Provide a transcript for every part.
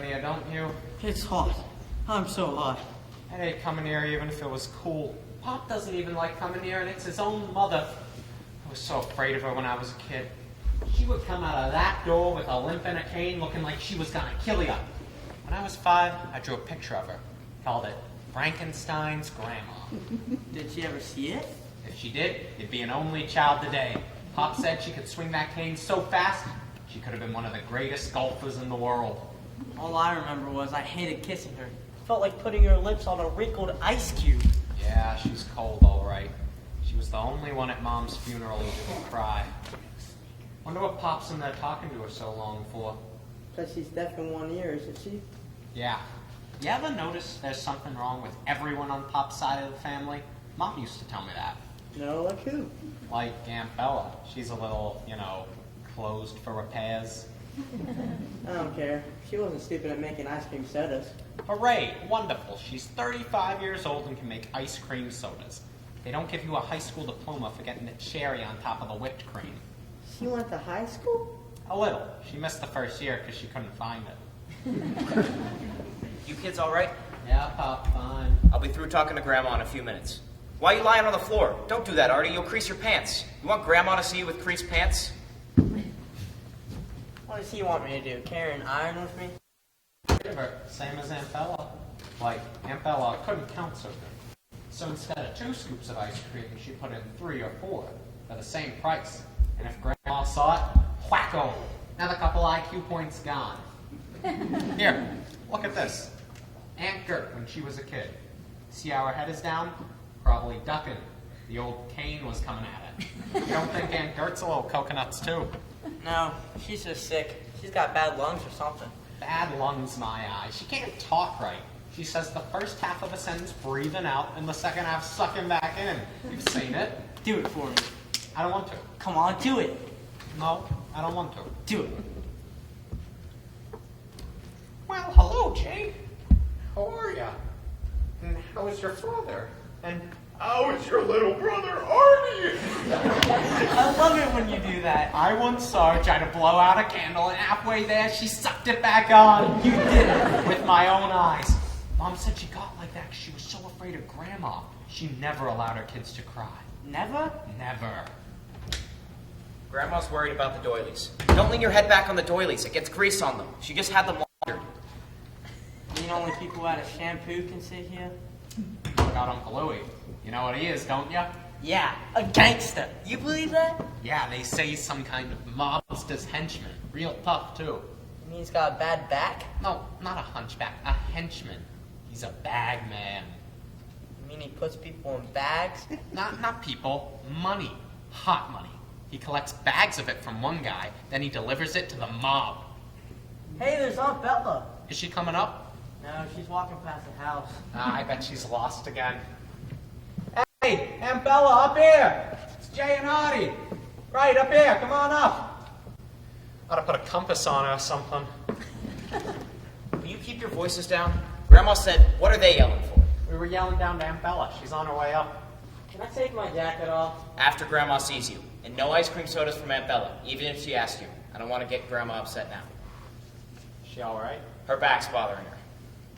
in here, don't you? It's hot. I'm so hot. I hate coming here even if it was cool. Pop doesn't even like coming here, and it's his own mother. I was so afraid of her when I was a kid. She would come out of that door with a limp and a cane looking like she was gonna kill you. When I was 5, I drew a picture of her. Called it Frankenstein's Grandma. Did she ever see it? If she did, it'd be an only child today. Pop said she could swing that cane so fast, she could have been one of the greatest golfers in the world. All I remember was I hated kissing her. Felt like putting her lips on a wrinkled ice cube. Yeah, she's cold, all right. She was the only one at Mom's funeral who didn't cry. Wonder what Pop's in there talking to her so long for. Because she's deaf in one ear, isn't she? Yeah. You ever notice there's something wrong with everyone on Pop's side of the family? Mom used to tell me that. No, like who? Like Aunt Bella. She's a little, closed for repairs. I don't care. She wasn't stupid at making ice cream sodas. Hooray! Wonderful. She's 35 years old and can make ice cream sodas. They don't give you a high school diploma for getting a cherry on top of the whipped cream. She went to high school? A little. She missed the first year because she couldn't find it. You kids all right? Yeah, Pop, fine. I'll be through talking to Grandma in a few minutes. Why are you lying on the floor? Don't do that, Artie. You'll crease your pants. You want Grandma to see you with creased pants? What does he want me to do? Carry an iron with me? Same as Aunt Bella. Like, Aunt Bella couldn't count so good. So instead of 2 scoops of ice cream, she put in 3 or 4 for the same price. And if Grandma saw it, whacko! Another couple IQ points gone. Here, look at this. Aunt Gert when she was a kid. See how her head is down? Probably ducking. The old cane was coming at it. You don't think Aunt Gert's a little coconuts too? No, she's just sick. She's got bad lungs or something. Bad lungs, my eye. She can't talk right. She says the first half of a sentence breathing out and the second half sucking back in. You've seen it. Do it for me. I don't want to. Come on, do it. No, I don't want to. Do it. Well, hello, Jay. How are ya? And how is your father? And how is your little brother, Artie? I love it when you do that. I once saw her try to blow out a candle, and halfway there, she sucked it back on. You did it. With my own eyes. Mom said she got like that because she was so afraid of Grandma. She never allowed her kids to cry. Never? Never. Grandma's worried about the doilies. Don't lean your head back on the doilies. It gets grease on them. She just had them laundered. You mean only people who had a shampoo can sit here? Got Uncle Louie. You know what he is, don't ya? Yeah, a gangster. You believe that? Yeah, they say he's some kind of mobster's henchman. Real tough, too. You mean he's got a bad back? No, not a hunchback, a henchman. He's a bag man. You mean he puts people in bags? Not people, money. Hot money. He collects bags of it from one guy, then he delivers it to the mob. Hey, there's Aunt Bella. Is she coming up? No, she's walking past the house. I bet she's lost again. Hey, Aunt Bella, up here! It's Jay and Artie. Right, up here, come on up. Ought to put a compass on her or something. Will you keep your voices down? Grandma said, what are they yelling for? We were yelling down to Aunt Bella. She's on her way up. Can I take my jacket off? After Grandma sees you. And no ice cream sodas from Aunt Bella, even if she asks you. I don't want to get Grandma upset now. She all right? Her back's bothering her.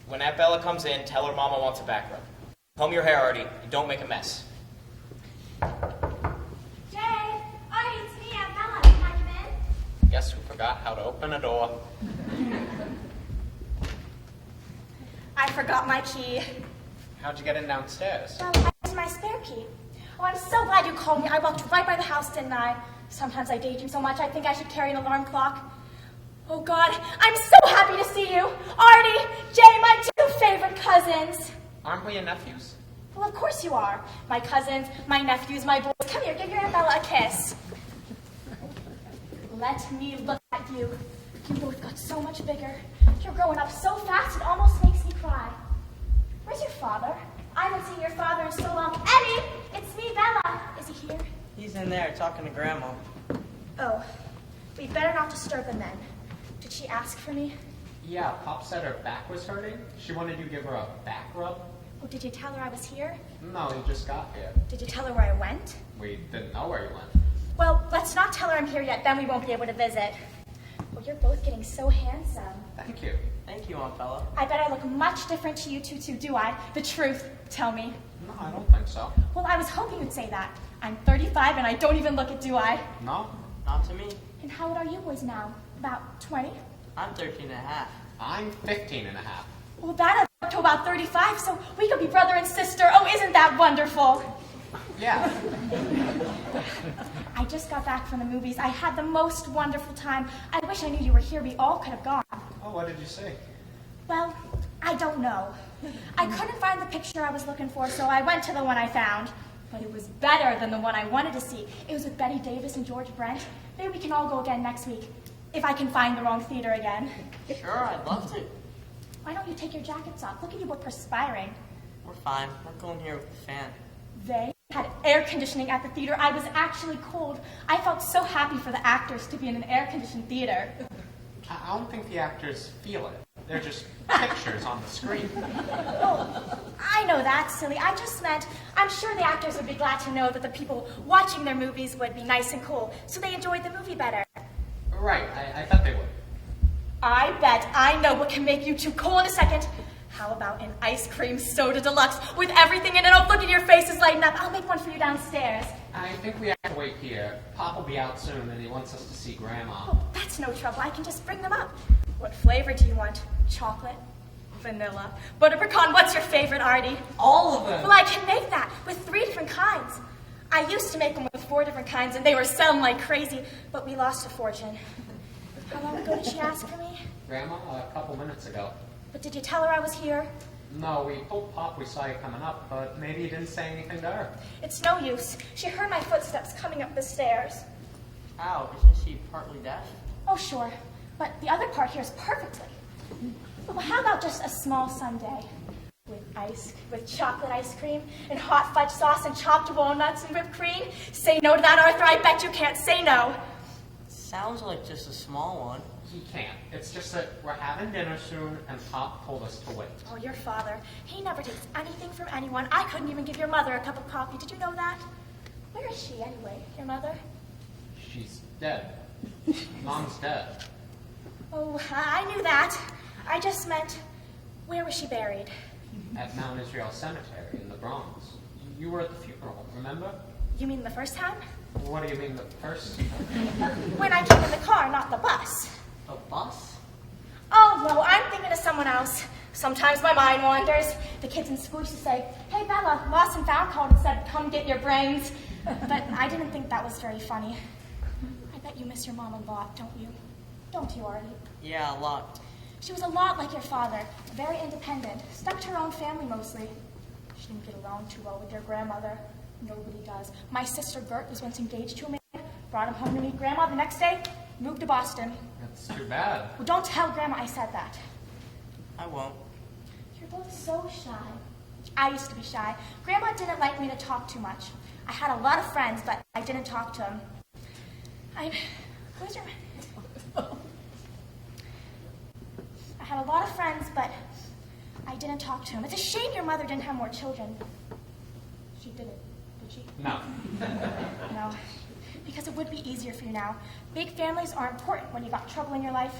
When Aunt Bella comes in, tell her Mama wants a back rub. Comb your hair, Artie, and don't make a mess. Jay! Artie, it's me, Aunt Bella. Can I come in? Guess who forgot how to open a door? I forgot my key. How'd you get in downstairs? Well, I used my spare key. Oh, I'm so glad you called me. I walked right by the house, didn't I? Sometimes I daydream so much I think I should carry an alarm clock. Oh, God, I'm so happy to see you. Artie, Jay, my 2 favorite cousins. Aren't we your nephews? Well, of course you are. My cousins, my nephews, my boys. Come here, give your Aunt Bella a kiss. Let me look at you. You both got so much bigger. You're growing up so fast it almost makes me cry. Where's your father? I haven't seen your father in so long. Eddie, it's me, Bella. Is he here? He's in there talking to Grandma. Oh, we better not disturb him then. Did she ask for me? Yeah, Pop said her back was hurting. She wanted you to give her a back rub. Oh, did you tell her I was here? No, he just got here. Did you tell her where I went? We didn't know where you went. Well, let's not tell her I'm here yet, then we won't be able to visit. Well, you're both getting so handsome. Thank you. Thank you, you, Aunt Bella. I bet I look much different to you two, too, do I? The truth. Tell me. No, I don't think so. Well, I was hoping you'd say that. I'm 35 and I don't even look it, do I? No? Not to me. And how old are you boys now? About 20? I'm 13 and a half. I'm 15 and a half. Well, that adds up to about 35, so we could be brother and sister. Oh, isn't that wonderful? Yeah. I just got back from the movies. I had the most wonderful time. I wish I knew you were here. We all could have gone. Oh, what did you see? Well, I don't know. I couldn't find the picture I was looking for, so I went to the one I found. But it was better than the one I wanted to see. It was with Betty Davis and George Brent. Maybe we can all go again next week, if I can find the wrong theater again. Sure, I'd love to. Why don't you take your jackets off? Look at you both perspiring. We're fine. We're going here with the fan. They had air conditioning at the theater. I was actually cold. I felt so happy for the actors to be in an air-conditioned theater. I don't think the actors feel it. They're just pictures on the screen. Oh, I know that, silly. I just meant I'm sure the actors would be glad to know that the people watching their movies would be nice and cool, so they enjoyed the movie better. Right, I thought they would. I bet I know what can make you two cool in a second. How about an ice cream soda deluxe with everything in it? Oh, look at your faces lighting up. I'll make one for you downstairs. I think we have to wait here. Pop will be out soon, and he wants us to see Grandma. Oh, that's no trouble. I can just bring them up. What flavor do you want? Chocolate? Vanilla? Butter pecan? What's your favorite, Artie? All of them! Well, I can make that with 3 different kinds. I used to make them with 4 different kinds, and they were selling like crazy, but we lost a fortune. How long ago did she ask for me? Grandma, a couple minutes ago. But did you tell her I was here? No, we told Pop we saw you coming up, but maybe you didn't say anything to her. It's no use. She heard my footsteps coming up the stairs. Ow, isn't she partly deaf? Oh, sure. But the other part hears perfectly. Well, how about just a small sundae? With chocolate ice cream and hot fudge sauce and chopped walnuts and whipped cream? Say no to that, Arthur. I bet you can't say no. Sounds like just a small one. He can't. It's just that we're having dinner soon, and Pop told us to wait. Oh, your father. He never takes anything from anyone. I couldn't even give your mother a cup of coffee. Did you know that? Where is she, anyway, your mother? She's dead. Mom's dead. Oh, I knew that. I just meant, where was she buried? At Mount Israel Cemetery in the Bronx. You were at the funeral, remember? You mean the first time? What do you mean the first? When I came in the car, not the bus. A bus? Oh, no, I'm thinking of someone else. Sometimes my mind wanders. The kids in school used to say, "Hey, Bella, Lost and Found called and said, come get your brains." But I didn't think that was very funny. I bet you miss your mom a lot, don't you? Don't you, Artie? Yeah, a lot. She was a lot like your father, very independent, stuck to her own family mostly. She didn't get along too well with your grandmother. Nobody does. My sister Gert was once engaged to a man, brought him home to meet Grandma the next day, moved to Boston. That's too bad. Well, don't tell Grandma I said that. I won't. You're both so shy. I used to be shy. Grandma didn't like me to talk too much. I had a lot of friends, but I didn't talk to them. Where's your... I had a lot of friends, but I didn't talk to them. It's a shame your mother didn't have more children. She didn't, did she? No. No. Because it would be easier for you now. Big families are important when you got trouble in your life.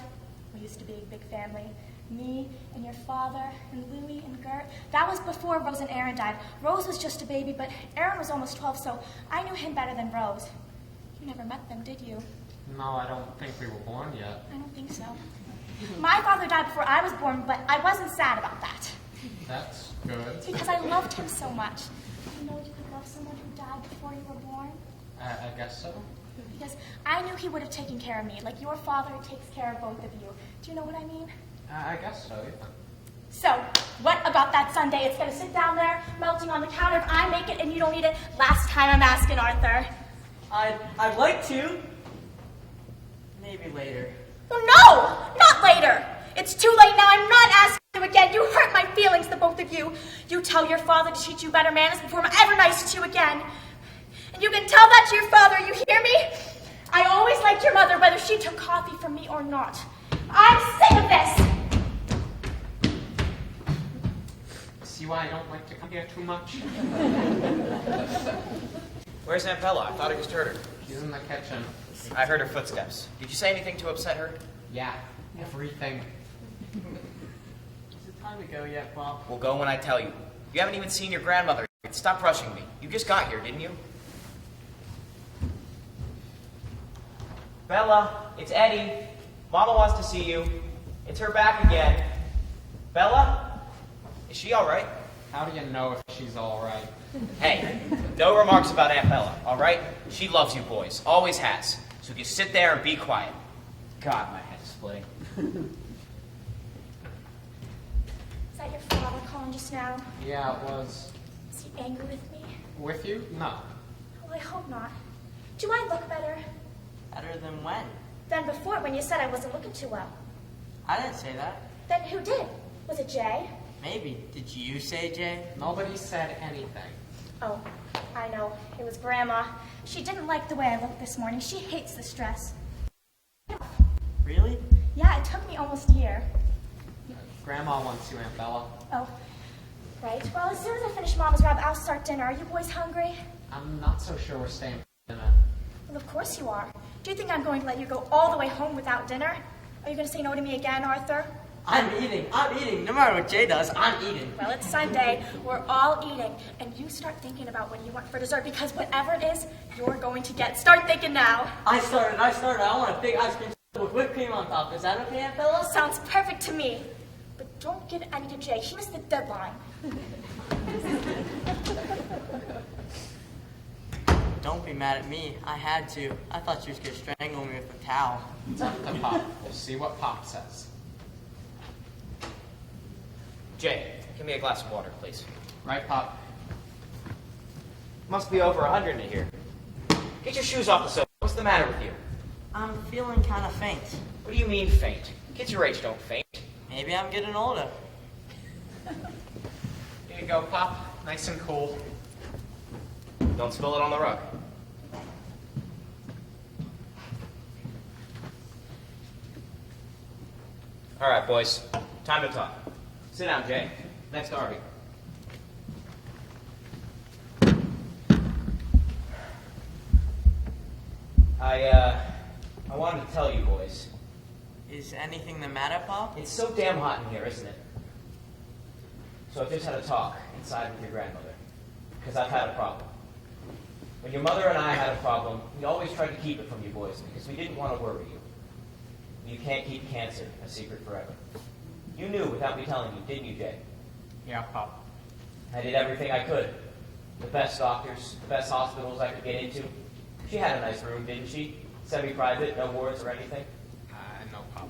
We used to be a big family. Me and your father and Louie and Gert. That was before Rose and Aaron died. Rose was just a baby, but Aaron was almost 12, so I knew him better than Rose. You never met them, did you? No, I don't think we were born yet. I don't think so. My father died before I was born, but I wasn't sad about that. That's good. Because I loved him so much. You know you could love someone who died before you were born? I guess so. Because I knew he would have taken care of me, like your father takes care of both of you. Do you know what I mean? I guess so, yeah. So, what about that sundae? It's going to sit down there, melting on the counter if I make it and you don't eat it. Last time I'm asking, Arthur. I'd like to. Maybe later. Oh, no! Not later! It's too late now. I'm not asking you again. You hurt my feelings, the both of you. You tell your father to teach you better manners before I'm ever nice to you again. And you can tell that to your father, you hear me? I always liked your mother, whether she took coffee from me or not. I'm sick of this! See why I don't like to come here too much? Where's Aunt Bella? I thought I just heard her. She's in the kitchen. I heard her footsteps. Did you say anything to upset her? Yeah, everything. Time to go yet, Bob? We'll go when I tell you. You haven't even seen your grandmother yet. Stop rushing me. You just got here, didn't you? Bella, it's Eddie. Mama wants to see you. It's her back again. Bella? Is she all right? How do you know if she's all right? Hey, no remarks about Aunt Bella, all right? She loves you boys. Always has. So you sit there and be quiet. God, my head's splitting. Is that your father calling just now? Yeah, it was. Is he angry with me? With you? No. Well, I hope not. Do I look better Better than when? than before when you said I wasn't looking too well? I didn't say that. Then who did? Was it Jay? Maybe. Did you say, Jay? Nobody said anything. Oh, I know. It was Grandma. She didn't like the way I looked this morning. She hates the stress. Really? Yeah, it took me almost a year. Grandma wants you, Aunt Bella. Oh, right. Well, as soon as I finish Mama's grab, I'll start dinner. Are you boys hungry? I'm not so sure we're staying for dinner. Well, of course you are. Do you think I'm going to let you go all the way home without dinner? Are you going to say no to me again, Arthur? I'm eating. No matter what Jay does, I'm eating. Well, it's Sunday. We're all eating. And you start thinking about what you want for dessert because whatever it is, you're going to get. Start thinking now. I started. I want a big ice cream with whipped cream on top. Is that okay, Aunt Bella? Sounds perfect to me. But don't give any to Jay. He missed the deadline. Don't be mad at me. I had to. I thought you was going to strangle me with a towel. It's up to Pop. We'll see what Pop says. Jay, give me a glass of water, please. Right, Pop? Must be over 100 in here. Get your shoes off the sofa. What's the matter with you? I'm feeling kind of faint. What do you mean faint? Kids your age don't faint. Maybe I'm getting older. Here you go, Pop. Nice and cool. Don't spill it on the rug. All right, boys. Time to talk. Sit down, Jay. Next to Arby. I wanted to tell you, boys. Is anything the matter, Pop? It's so damn hot in here, isn't it? So I've just had a talk inside with your grandmother. Because I've had a problem. When your mother and I had a problem, we always tried to keep it from you boys because we didn't want to worry you. You can't keep cancer a secret forever. You knew without me telling you, didn't you, Jay? Yeah, Pop. I did everything I could. The best doctors, the best hospitals I could get into. She had a nice room, didn't she? Semi-private, no wards or anything. No, Pop.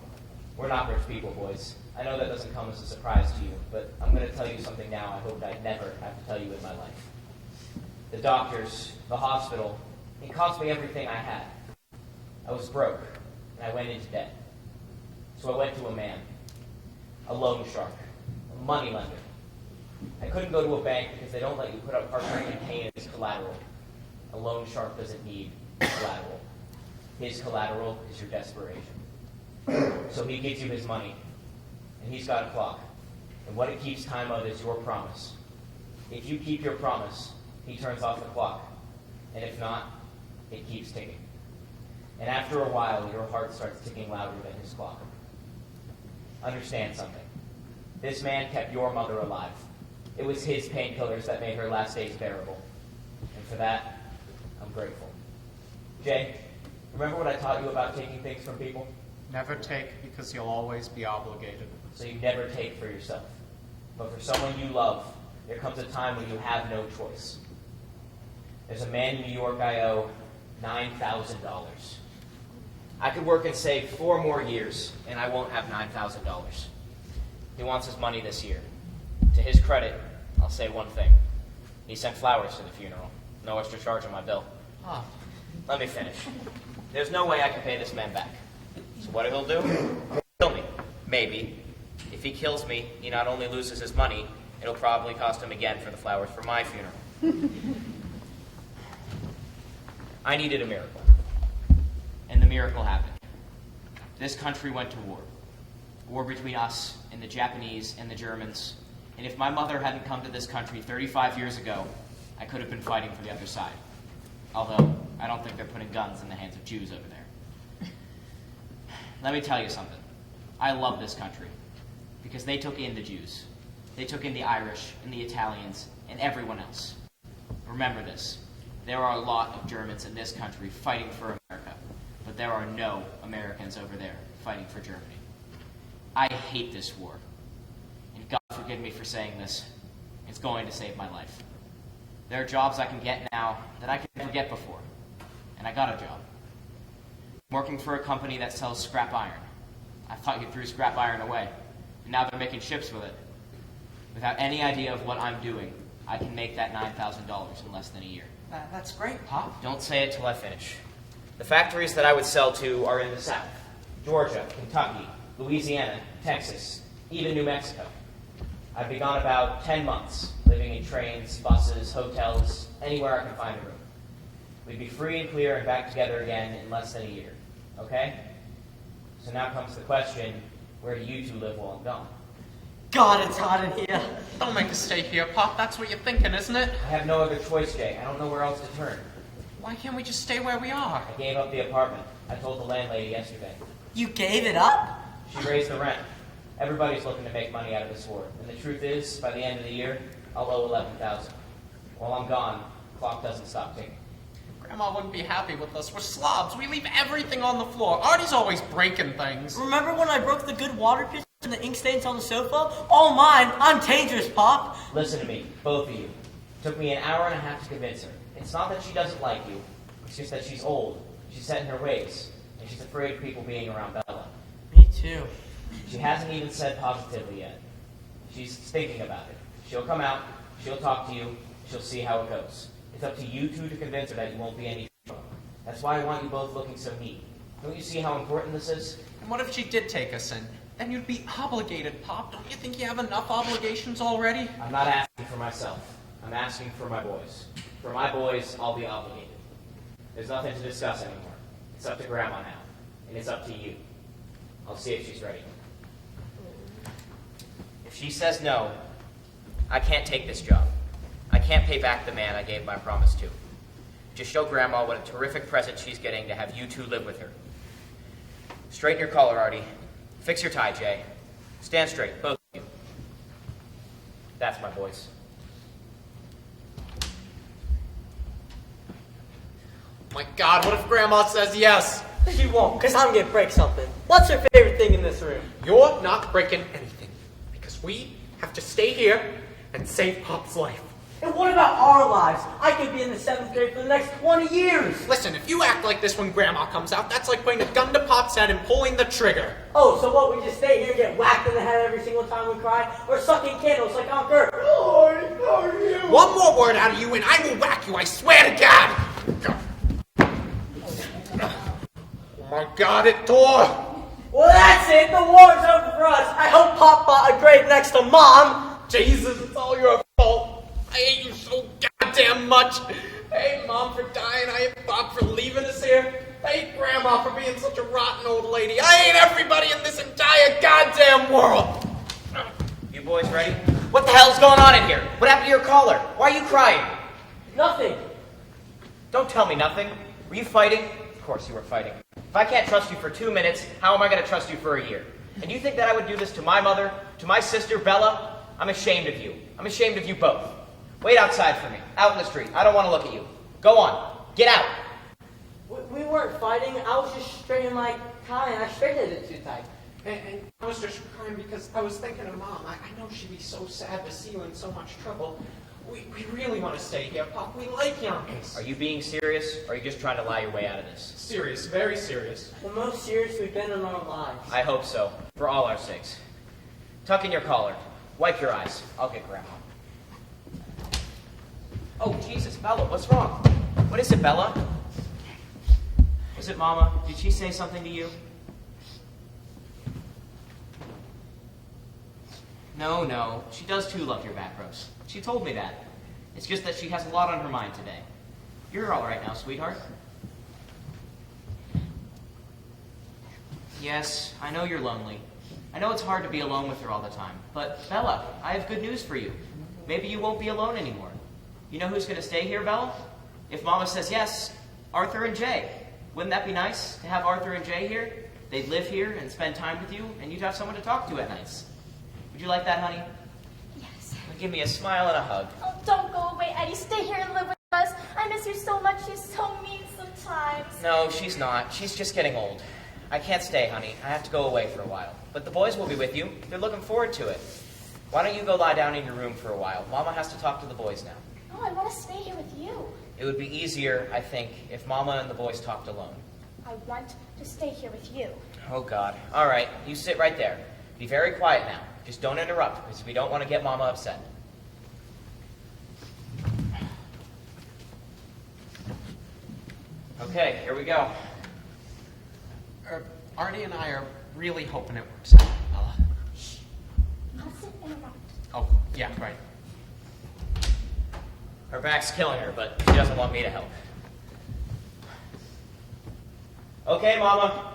We're not rich people, boys. I know that doesn't come as a surprise to you, but I'm going to tell you something now I hoped I'd never have to tell you in my life. The doctors, the hospital, it cost me everything I had. I was broke, and I went into debt. So I went to a man, a loan shark, a money lender. I couldn't go to a bank because they don't let you put up heartbreak and pain as collateral. A loan shark doesn't need collateral. His collateral is your desperation. So he gives you his money, and he's got a clock. And what it keeps time of is your promise. If you keep your promise, he turns off the clock. And if not, it keeps ticking. And after a while, your heart starts ticking louder than his clock. Understand something. This man kept your mother alive. It was his painkillers that made her last days bearable. And for that, I'm grateful. Jay, remember what I taught you about taking things from people? Never take because you'll always be obligated. So you never take for yourself. But for someone you love, there comes a time when you have no choice. There's a man in New York I owe $9,000. I could work and save 4 more years, and I won't have $9,000. He wants his money this year. To his credit, I'll say one thing. He sent flowers to the funeral. No extra charge on my bill. Oh, Let me finish. There's no way I can pay this man back. So what he'll do? Kill me. Maybe. If he kills me, he not only loses his money, it'll probably cost him again for the flowers for my funeral. I needed a miracle. And the miracle happened. This country went to war. War between us and the Japanese and the Germans. And if my mother hadn't come to this country 35 years ago, I could have been fighting for the other side. Although, I don't think they're putting guns in the hands of Jews over there. Let me tell you something. I love this country. Because they took in the Jews. They took in the Irish and the Italians and everyone else. Remember this. There are a lot of Germans in this country fighting for America, but there are no Americans over there fighting for Germany. I hate this war. And God forgive me for saying this. It's going to save my life. There are jobs I can get now that I could never get before. And I got a job. I'm working for a company that sells scrap iron. I thought you threw scrap iron away. And now they're making ships with it. Without any idea of what I'm doing, I can make that $9,000 in less than a year. That's great, Pop. Don't say it till I finish. The factories that I would sell to are in the South. Georgia, Kentucky, Louisiana, Texas, even New Mexico. I've been gone about 10 months, living in trains, buses, hotels, anywhere I can find a room. We'd be free and clear and back together again in less than a year. Okay? So now comes the question, where do you two live while I'm gone? God, it's hot in here. Don't make us stay here, Pop. That's what you're thinking, isn't it? I have no other choice, Jay. I don't know where else to turn. Why can't we just stay where we are? I gave up the apartment. I told the landlady yesterday. You gave it up? She raised the rent. Everybody's looking to make money out of this war. And the truth is, by the end of the year, I'll owe $11,000. While I'm gone, the clock doesn't stop ticking. Grandma wouldn't be happy with us. We're slobs. We leave everything on the floor. Artie's always breaking things. Remember when I broke the good water pitcher and the ink stains on the sofa? All mine. I'm dangerous, Pop. Listen to me, both of you. It took me an hour and a half to convince her. It's not that she doesn't like you. It's just that she's old. She's set in her ways. And she's afraid of people being around Bella. Me too. She hasn't even said positively yet. She's thinking about it. She'll come out. She'll talk to you. She'll see how it goes. It's up to you two to convince her that you won't be any trouble. That's why I want you both looking so neat. Don't you see how important this is? And what if she did take us in? Then you'd be obligated, Pop. Don't you think you have enough obligations already? I'm not asking for myself. I'm asking for my boys. For my boys, I'll be obligated. There's nothing to discuss anymore. It's up to Grandma now. And it's up to you. I'll see if she's ready. If she says no, I can't take this job. I can't pay back the man I gave my promise to. Just show Grandma what a terrific present she's getting to have you two live with her. Straighten your collar, Artie. Fix your tie, Jay. Stand straight, both of you. That's my boys. My God, what if Grandma says yes? She won't, because I'm going to break something. What's her favorite thing in this room? You're not breaking anything. Because we have to stay here and save Pop's life. And what about our lives? I could be in the 7th grade for the next 20 years. Listen, if you act like this when Grandma comes out, that's like putting a gun to Pop's head and pulling the trigger. Oh, so what, we just stay here and get whacked in the head every single time we cry? Or sucking candles like Uncle Kurt? One more word out of you and I will whack you, I swear to God! Oh my God, it tore! Well, that's it. The war's over for us. I hope Pop bought a grave next to Mom. Jesus, it's all your fault. I hate you so goddamn much. I hate Mom for dying. I hate Bob for leaving us here. I hate Grandma for being such a rotten old lady. I hate everybody in this entire goddamn world. You boys ready? What the hell's going on in here? What happened to your collar? Why are you crying? Nothing. Don't tell me nothing. Were you fighting? Of course you were fighting. If I can't trust you for 2 minutes, how am I going to trust you for a year? And you think that I would do this to my mother, to my sister, Bella? I'm ashamed of you. I'm ashamed of you both. Wait outside for me, out in the street. I don't want to look at you. Go on. Get out. We weren't fighting. I was just straightening my tie and I straightened it too tight. And I was just crying because I was thinking of Mom. I know she'd be so sad to see you in so much trouble. We really want to stay here, Pop. We like Yonkers. Are you being serious, or are you just trying to lie your way out of this? Serious, very serious. The most serious we've been in our lives. I hope so, for all our sakes. Tuck in your collar. Wipe your eyes. I'll get Grandma. Oh, Jesus, Bella, what's wrong? What is it, Bella? Was it Mama? Did she say something to you? No, she does too love your macros. She told me that. It's just that she has a lot on her mind today. You're all right now, sweetheart. Yes, I know you're lonely. I know it's hard to be alone with her all the time. But, Bella, I have good news for you. Maybe you won't be alone anymore. You know who's going to stay here, Bella? If Mama says yes, Arthur and Jay. Wouldn't that be nice, to have Arthur and Jay here? They'd live here and spend time with you, and you'd have someone to talk to at nights. Would you like that, honey? Yes. Give me a smile and a hug. Oh, don't go away, Eddie. Stay here and live with us. I miss you so much. She's so mean sometimes. No, she's not. She's just getting old. I can't stay, honey. I have to go away for a while. But the boys will be with you. They're looking forward to it. Why don't you go lie down in your room for a while? Mama has to talk to the boys now. Oh, I want to stay here with you. It would be easier, I think, if Mama and the boys talked alone. I want to stay here with you. Oh, God. All right, you sit right there. Be very quiet now. Just don't interrupt, because we don't want to get Mama upset. Okay, here we go. Artie and I are really hoping it works out, Bella. Mustn't interrupt. Oh, yeah, right. Her back's killing her, but she doesn't want me to help. Okay, Mama.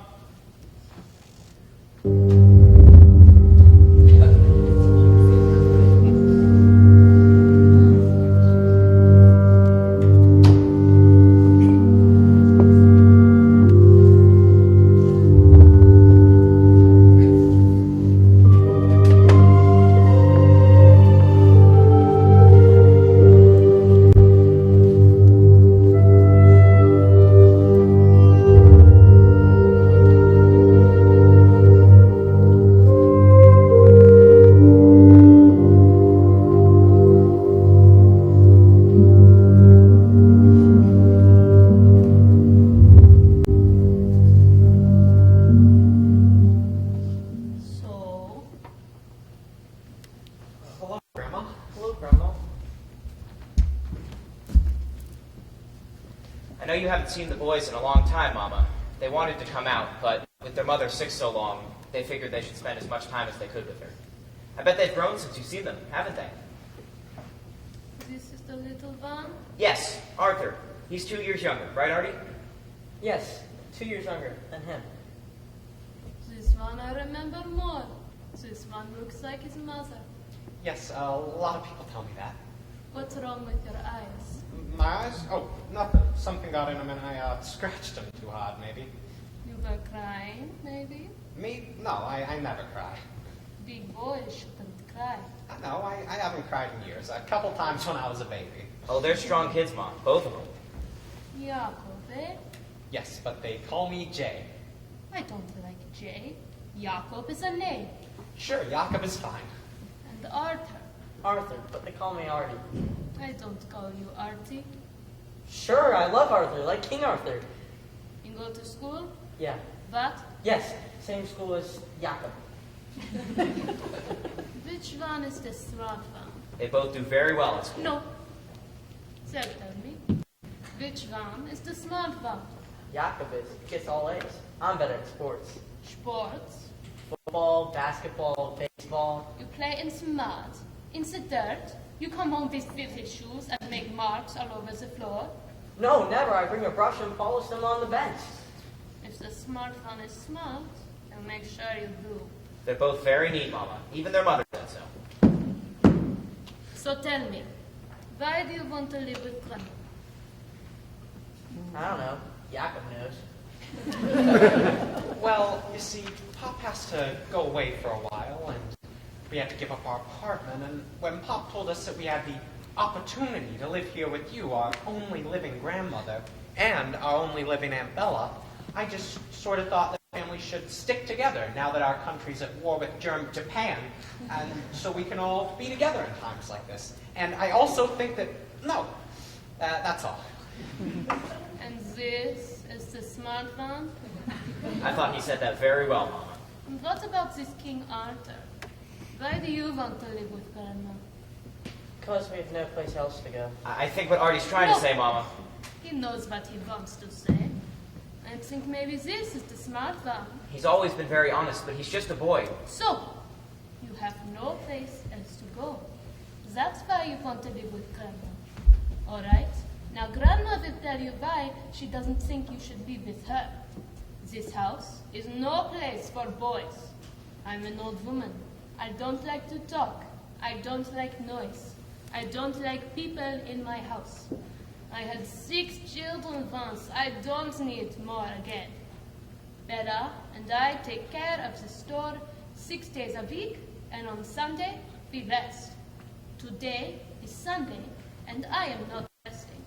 I know you haven't seen the boys in a long time, Mama. They wanted to come out, but with their mother sick so long, they figured they should spend as much time as they could with her. I bet they've grown since you've seen them, haven't they? This is the little one? Yes, Arthur. He's 2 years younger, right, Artie? Yes, 2 years younger than him. This one I remember more. This one looks like his mother. Yes, a lot of people tell me that. What's wrong with your eyes? My eyes? Oh, nothing. Something got in them and I scratched them too hard, maybe. You were crying, maybe? Me? No, I never cry. Big boys shouldn't cry. No, I haven't cried in years. A couple times when I was a baby. Oh, they're strong kids, Mom. Both of them. Jacob, eh? Yes, but they call me Jay. I don't like Jay. Jacob is a name. Sure, Jakob is fine. And Arthur. Arthur, but they call me Artie. I don't call you Artie. Sure, I love Arthur, like King Arthur. You go to school? Yeah. But Yes, same school as Jakob. which one is the smart one? They both do very well at school. No. So tell me, which one is the smart one? Jakob is. Gets all A's. I'm better at sports. Sports. Football, basketball, baseball. You play in the mud, in the dirt. You come home with filthy shoes and make marks all over the floor. No, never. I bring a brush and polish them on the bench. If the smart one is smart, then make sure you do. They're both very neat, Mama. Even their mother said so. So tell me, why do you want to live with Grandma? I don't know. Jakob knows. Well, you see, Pop has to go away for a while, and we had to give up our apartment. And when Pop told us that we had the opportunity to live here with you, our only living grandmother, and our only living Aunt Bella, I just sort of thought that families should stick together now that our country's at war with Japan, and so we can all be together in times like this. And I also think that, no, that's all. And this is the smart one? I thought he said that very well, Mama. And what about this King Arthur? Why do you want to live with Grandma? Because we have no place else to go. I think what Artie's trying to say, Mama. He knows what he wants to say. I think maybe this is the smart one. He's always been very honest, but he's just a boy. So, you have no place else to go. That's why you want to live with Grandma. All right? Now, Grandma will tell you why she doesn't think you should live with her. This house is no place for boys. I'm an old woman. I don't like to talk. I don't like noise. I don't like people in my house. I had 6 children once. I don't need more again. Bella and I take care of the store 6 days a week, and on Sunday we rest. Today is Sunday, and I am not resting.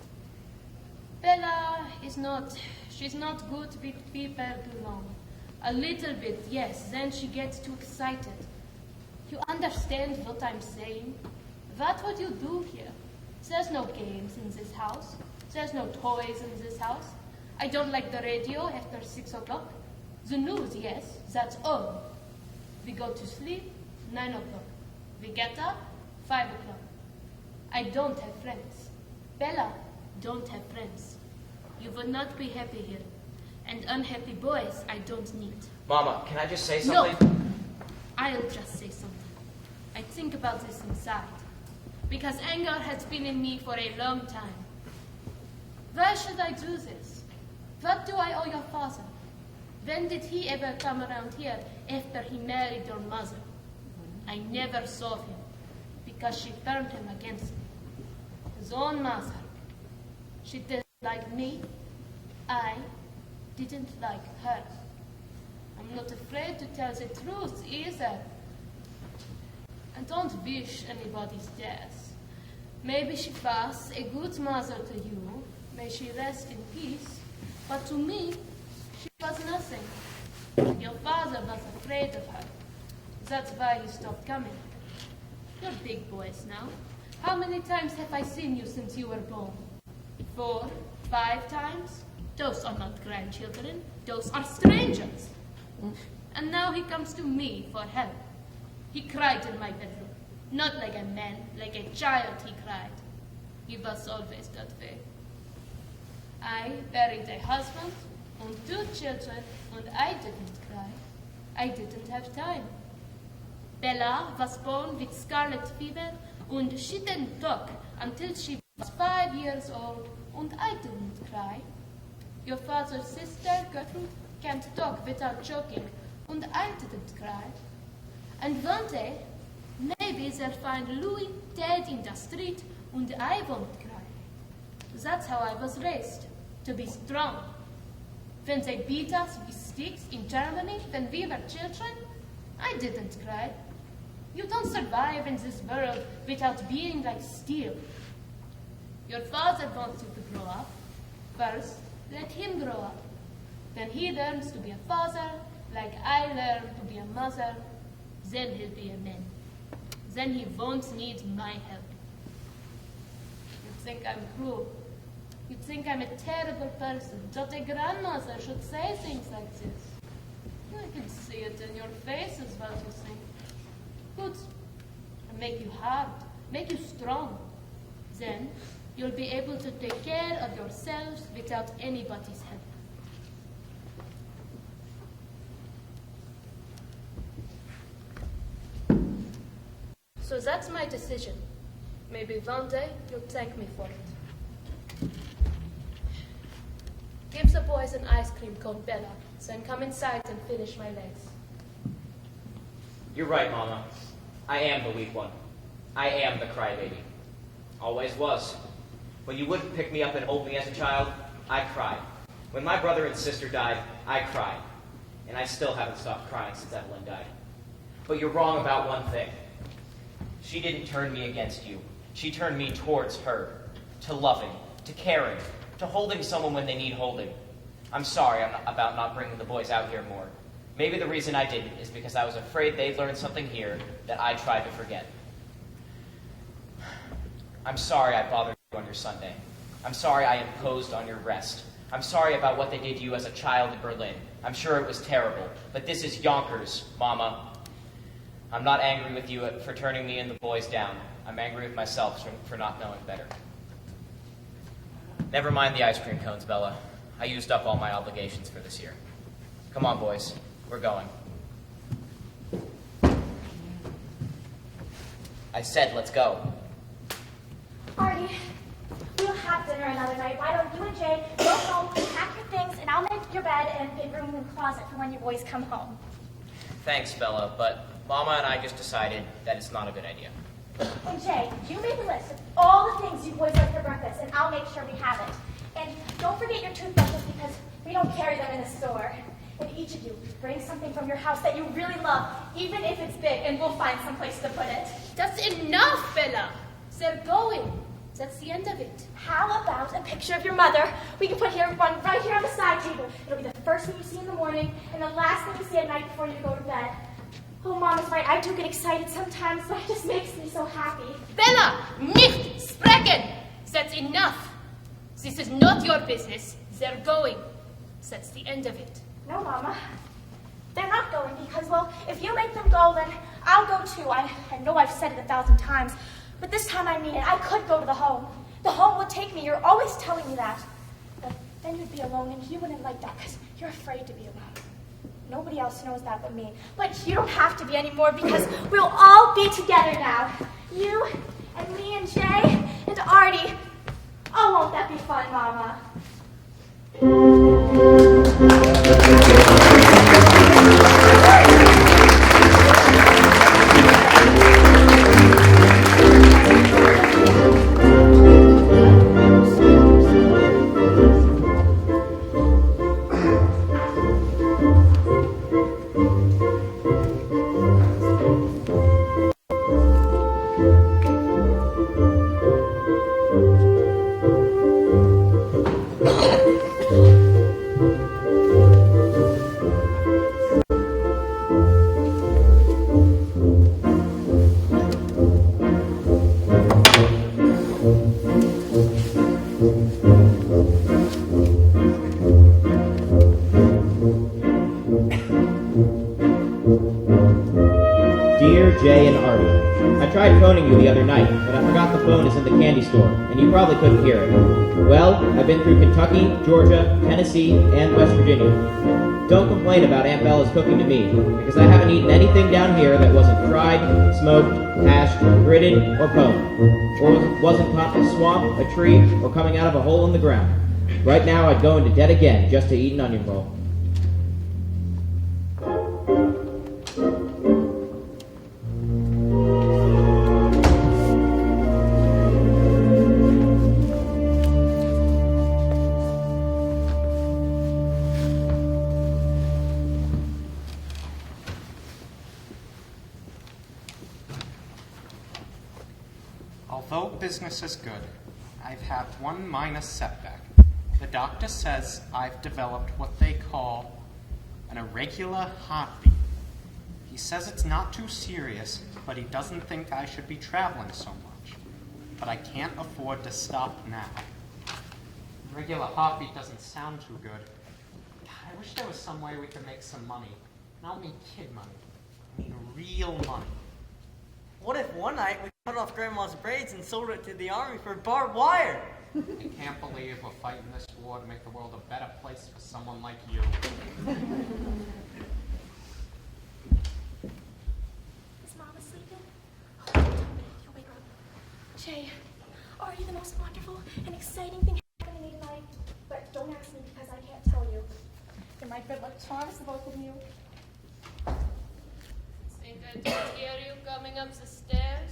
Bella is not, she's not good with people too long. A little bit, yes, then she gets too excited. You understand what I'm saying? What would you do here? There's no games in this house. There's no toys in this house. I don't like the radio after 6 o'clock. The news, yes, that's all. We go to sleep, 9 o'clock. We get up, 5 o'clock. I don't have friends. Bella don't have friends. You would not be happy here. And unhappy boys I don't need. Mama, can I just say something? No, I'll just say something. I think about this inside. Because anger has been in me for a long time. Why should I do this? What do I owe your father? When did he ever come around here after he married your mother? I never saw him because she turned him against me. His own mother. She didn't like me. I didn't like her. I'm not afraid to tell the truth either. I don't wish anybody's death. Maybe she was a good mother to you. May she rest in peace. But to me, she was nothing. Your father was afraid of her. That's why he stopped coming. You're big boys now. How many times have I seen you since you were born? 4, 5 times? Those are not grandchildren. Those are strangers. And now he comes to me for help. He cried in my bedroom. Not like a man, like a child he cried. He was always that way. I buried a husband and 2 children, and I didn't cry. I didn't have time. Bella was born with scarlet fever, and she didn't talk until she was 5 years old, and I didn't cry. Your father's sister, Gertrude, can't talk without choking, and I didn't cry. And one day, maybe they'll find Louis dead in the street, and I won't cry. That's how I was raised, to be strong. When they beat us with sticks in Germany when we were children, I didn't cry. You don't survive in this world without being like steel. Your father wants you to grow up. First, let him grow up. When he learns to be a father, like I learned to be a mother, then he'll be a man. Then he won't need my help. You think I'm cruel. You think I'm a terrible person, that a grandmother should say things like this. I can see it in your faces what you think. Good. And make you hard, make you strong. Then you'll be able to take care of yourselves without anybody's help. So that's my decision. Maybe one day you'll thank me for it. Give the boys an ice cream cone, Bella, then come inside and finish my legs. You're right, Mama. I am the weak one. I am the crybaby. Always was. When you wouldn't pick me up and hold me as a child, I cried. When my brother and sister died, I cried. And I still haven't stopped crying since Evelyn died. But you're wrong about one thing. She didn't turn me against you. She turned me towards her, to loving, to caring, to holding someone when they need holding. I'm sorry about not bringing the boys out here more. Maybe the reason I didn't is because I was afraid they'd learn something here that I tried to forget. I'm sorry I bothered you on your Sunday. I'm sorry I imposed on your rest. I'm sorry about what they did to you as a child in Berlin. I'm sure it was terrible, but this is Yonkers, Mama. I'm not angry with you for turning me and the boys down. I'm angry with myself for not knowing better. Never mind the ice cream cones, Bella. I used up all my obligations for this year. Come on, boys. We're going. I said, let's go. Artie, we'll have dinner another night. Why don't you and Jay go home, pack your things, and I'll make your bed and big room and closet for when your boys come home. Thanks, Bella, but Mama and I just decided that it's not a good idea. And Jay, you make a list of all the things you boys like for breakfast, and I'll make sure we have it. And don't forget your toothbrushes because we don't carry them in the store. And each of you, bring something from your house that you really love, even if it's big, and we'll find some place to put it. That's enough, Bella. They're going. That's the end of it. How about a picture of your mother? We can put one right here on the side table. It'll be the first thing you see in the morning and the last thing you see at night before you go to bed. Oh, Mama's right. I do get excited sometimes, but it just makes me so happy. Bella, nicht sprechen. That's enough. This is not your business. They're going. That's the end of it. No, Mama. They're not going because, well, if you make them go, then I'll go too. I know I've said it 1,000 times, but this time I mean it. I could go to the home. The home would take me. You're always telling me that. But then you'd be alone, and you wouldn't like that because you're afraid to be alone. Nobody else knows that but me. But you don't have to be anymore because we'll all be together now. You and me and Jay and Artie. Oh, won't that be fun, Mama? Dear Jay and Artie, I tried phoning you the other night, but I forgot the phone is in the candy store, and you probably couldn't hear it. Well, I've been through Kentucky, Georgia, Tennessee, and West Virginia. Don't complain about Aunt Bella's cooking to me, because I haven't eaten anything down here that wasn't fried, smoked, hashed, gritted, or pwned, or wasn't caught in a swamp, a tree, or coming out of a hole in the ground. Right now, I'd go into debt again just to eat an onion roll. Although business is good, I've had one minor setback. The doctor says I've developed what they call an irregular heartbeat. He says it's not too serious, but he doesn't think I should be traveling so much. But I can't afford to stop now. Irregular heartbeat doesn't sound too good. God, I wish there was some way we could make some money. And I don't mean kid money. I mean real money. What if one night we cut off Grandma's braids and sold it to the army for barbed wire? I can't believe we're fighting this war to make the world a better place for someone like you. Is Mama sleeping? Oh, don't you'll wake up. Jay, Artie, the most wonderful and exciting thing happening in life. But don't ask me because I can't tell you. There might be like charms to both of you. Think I don't hear you coming up the stairs?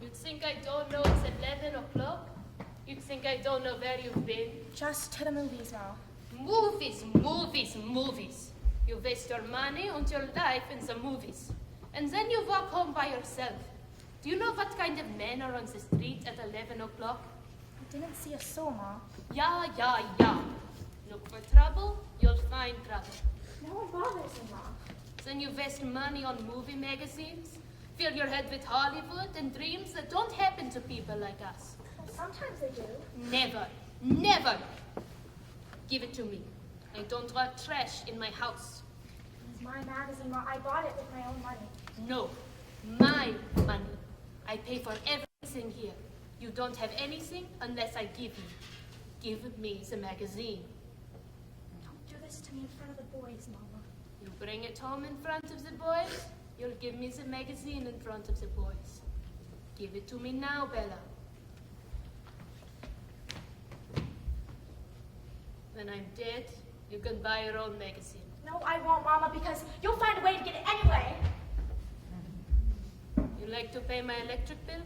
You think I don't know it's 11 o'clock? You think I don't know where you've been? Just to the movies now. Movies, movies, movies. You waste your money and your life in the movies. And then you walk home by yourself. Do you know what kind of men are on the street at 11 o'clock? I didn't see a soul, Ma. Yeah. Look for trouble, you'll find trouble. No one bothers me, Ma. Then you waste money on movie magazines, fill your head with Hollywood and dreams that don't happen to people like us. Well, sometimes they do. Never. Give it to me. I don't want trash in my house. It's my magazine, Ma. I bought it with my own money. No, my money. I pay for everything here. You don't have anything unless I give you. Give me the magazine. Don't do this to me in front of the boys, Mama. You bring it home in front of the boys, you'll give me the magazine in front of the boys. Give it to me now, Bella. When I'm dead, you can buy your own magazine. No, I won't, Mama, because you'll find a way to get it anyway. You like to pay my electric bill?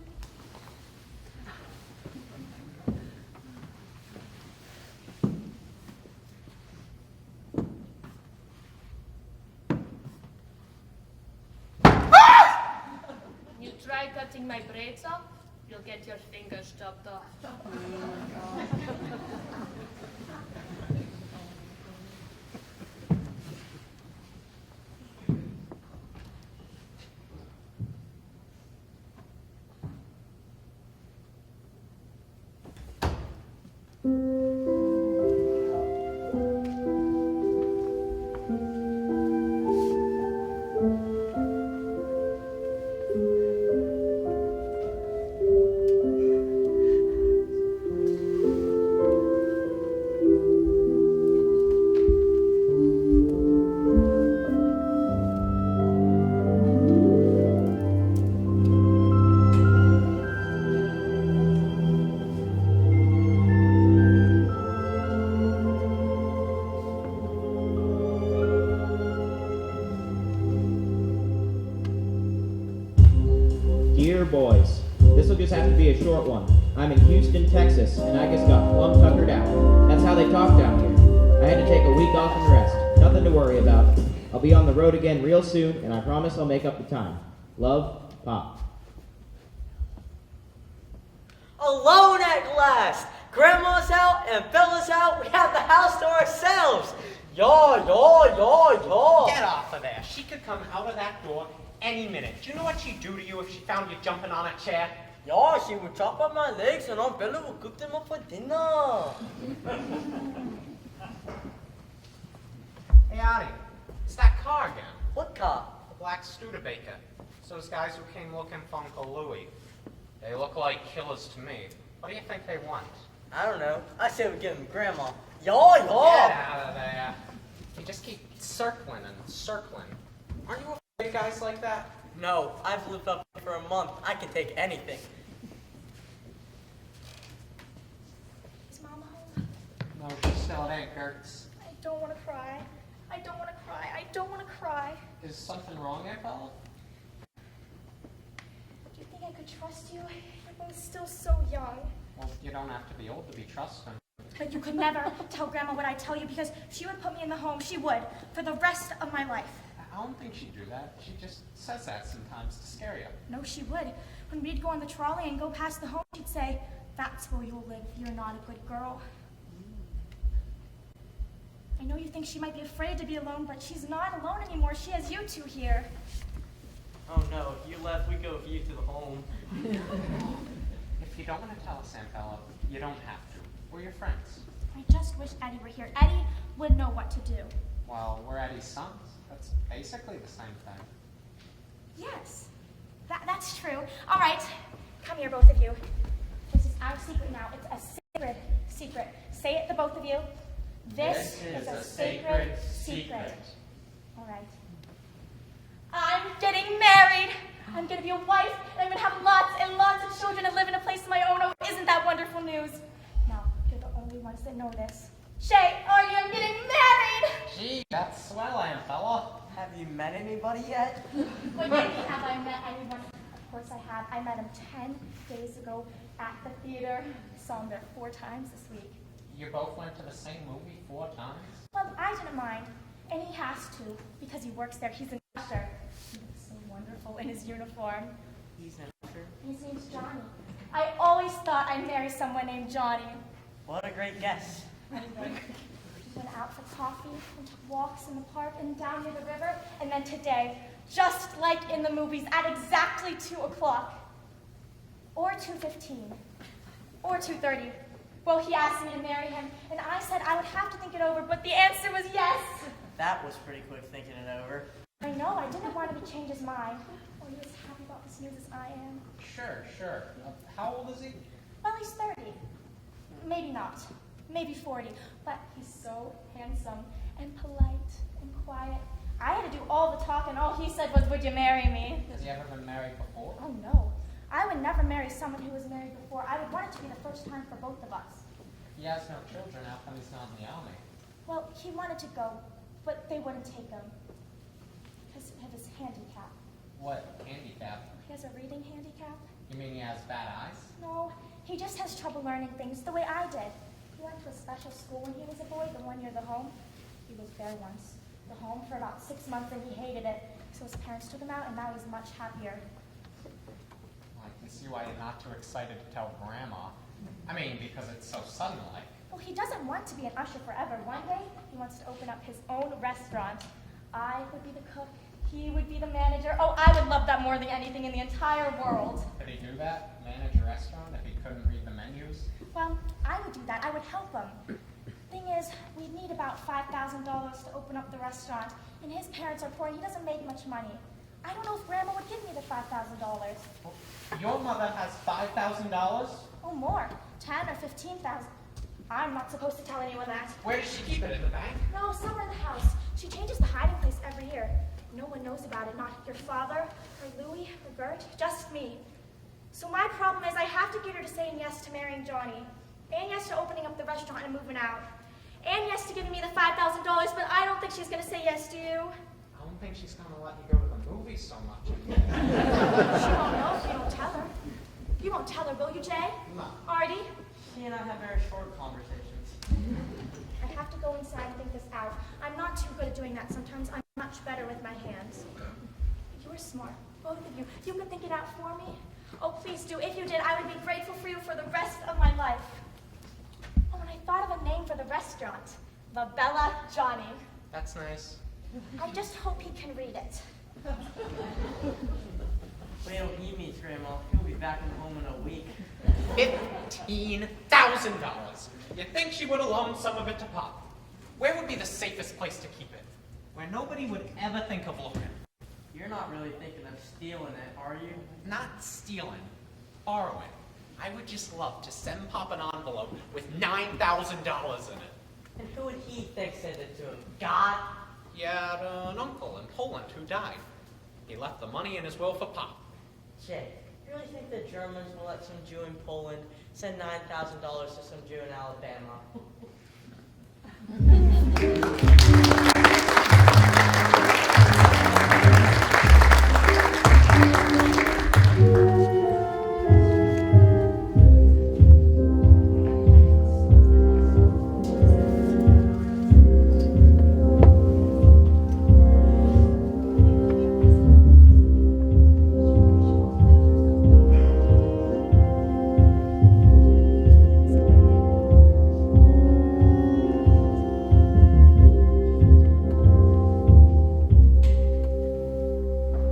You try cutting my braids off? You'll get your fingers chopped off. Dear boys, this will just have to be a short one. I'm in Houston, Texas, and I just got plumb tuckered out. That's how they talk down here. I had to take a week off and rest. Nothing to worry about. I'll be on the road again real soon, and I promise I'll make up the time. Love, Pop. Alone at last! Grandma's out and Bella's out. We have the house to ourselves. Yaw. Get off of there. She could come out of that door any minute. Do you know what she'd do to you if she found you jumping on a chair? Yeah, she would chop up my legs and Aunt Bella would cook them up for dinner. Hey, Artie, it's that car again. What car? The black Studebaker. It's those guys who came looking for Uncle Louie. They look like killers to me. What do you think they want? I don't know. I say we give them Grandma. Get Yaw. out of there. You just keep circling and circling. Aren't you afraid of guys like that? No, I've lived up here for a month. I can take anything. Is Mom home? No, she's still at Aunt Gert's. I don't want to cry. I don't want to cry. I don't want to cry. Is something wrong, Aunt Bella? Do you think I could trust you? You're both still so young. Well, you don't have to be old to be trusting. But you could never tell Grandma what I tell you because she would put me in the home. She would. For the rest of my life. I don't think she'd do that. She just says that sometimes to scare you. No, she would. When we'd go on the trolley and go past the home, she'd say, "That's where you'll live. You're not a good girl." I know you think she might be afraid to be alone, but she's not alone anymore. She has you two here. Oh no, if you left, we go with you to the home. If you don't want to tell us, Aunt Bella, you don't have to. We're your friends. I just wish Eddie were here. Eddie would know what to do. Well, we're Eddie's sons. That's basically the same thing. Yes, that's true. All right, come here, both of you. This is our secret now. It's a sacred secret. Say it, the both of you. This is a sacred secret. All right. I'm getting married. I'm going to be a wife, and I'm going to have lots and lots of children and live in a place of my own. Oh, isn't that wonderful news? Now, you're the only ones that know this. Shay, Artie, I'm getting married! Gee, that's swell, Aunt Bella. Have you met anybody yet? But maybe have I met anyone? Of course I have. I met him 10 days ago at the theater. Saw him there 4 times this week. You both went to the same movie 4 times? Well, I didn't mind. And he has to, because he works there. He's an usher. He looks so wonderful in his uniform. He's an usher. His name's Johnny. I always thought I'd marry someone named Johnny. What a great guess. Anyway, we went out for coffee and took walks in the park and down near the river. And then today, just like in the movies, at exactly 2 o'clock, or 2:15, or 2:30, well, he asked me to marry him, and I said I would have to think it over, but the answer was yes. That was pretty quick thinking it over. I know, I didn't want him to change his mind. Are you as happy about this news as I am? Sure. How old is he? Well, he's 30. Maybe not. Maybe 40. But he's so handsome and polite and quiet. I had to do all the talking. All he said was, "Would you marry me?" Has he ever been married before? Oh, no. I would never marry someone who was married before. I would want it to be the first time for both of us. He has no children. How come he's not in the army? Well, he wanted to go, but they wouldn't take him because of his handicap. What handicap? He has a reading handicap. You mean he has bad eyes? No, he just has trouble learning things the way I did. He went to a special school when he was a boy, the one near the home. He was there once, the home, for about 6 months, and he hated it. So his parents took him out, and now he's much happier. I guess you why you're not too excited to tell Grandma. I mean, because it's so sudden-like. Well, he doesn't want to be an usher forever. One day, he wants to open up his own restaurant. I would be the cook. He would be the manager. Oh, I would love that more than anything in the entire world. Could he do that? Manage a restaurant if he couldn't read the menus? Well, I would do that. I would help him. Thing is, we'd need about $5,000 to open up the restaurant, and his parents are poor and he doesn't make much money. I don't know if Grandma would give me the $5,000. Your mother has $5,000? Oh, more. 10 or 15,000. I'm not supposed to tell anyone that. Where does she keep it, in the bank? No, somewhere in the house. She changes the hiding place every year. No one knows about it, not your father, or Louie, or Bert, just me. So my problem is I have to get her to saying yes to marrying Johnny, and yes to opening up the restaurant and moving out, and yes to giving me the $5,000, but I don't think she's going to say yes to you. I don't think she's going to let you go to the movies so much. She won't know if you don't tell her. You won't tell her, will you, Jay? No. Artie? She and I have very short conversations. I have to go inside and think this out. I'm not too good at doing that. Sometimes I'm much better with my hands. You're smart, both of you. You could think it out for me? Oh, please do. If you did, I would be grateful for you for the rest of my life. Oh, and I thought of a name for the restaurant. The Bella Johnny. That's nice. I just hope he can read it. Wait till he meets Grandma. He'll be back home in a week. $15,000. You think she would have loaned some of it to Pop? Where would be the safest place to keep it? Where nobody would ever think of looking. You're not really thinking of stealing it, are you? Not stealing, borrowing. I would just love to send Pop an envelope with $9,000 in it. And who would he think sent it to him? God? He had an uncle in Poland who died. He left the money in his will for Pop. Jay, you really think the Germans will let some Jew in Poland send $9,000 to some Jew in Alabama?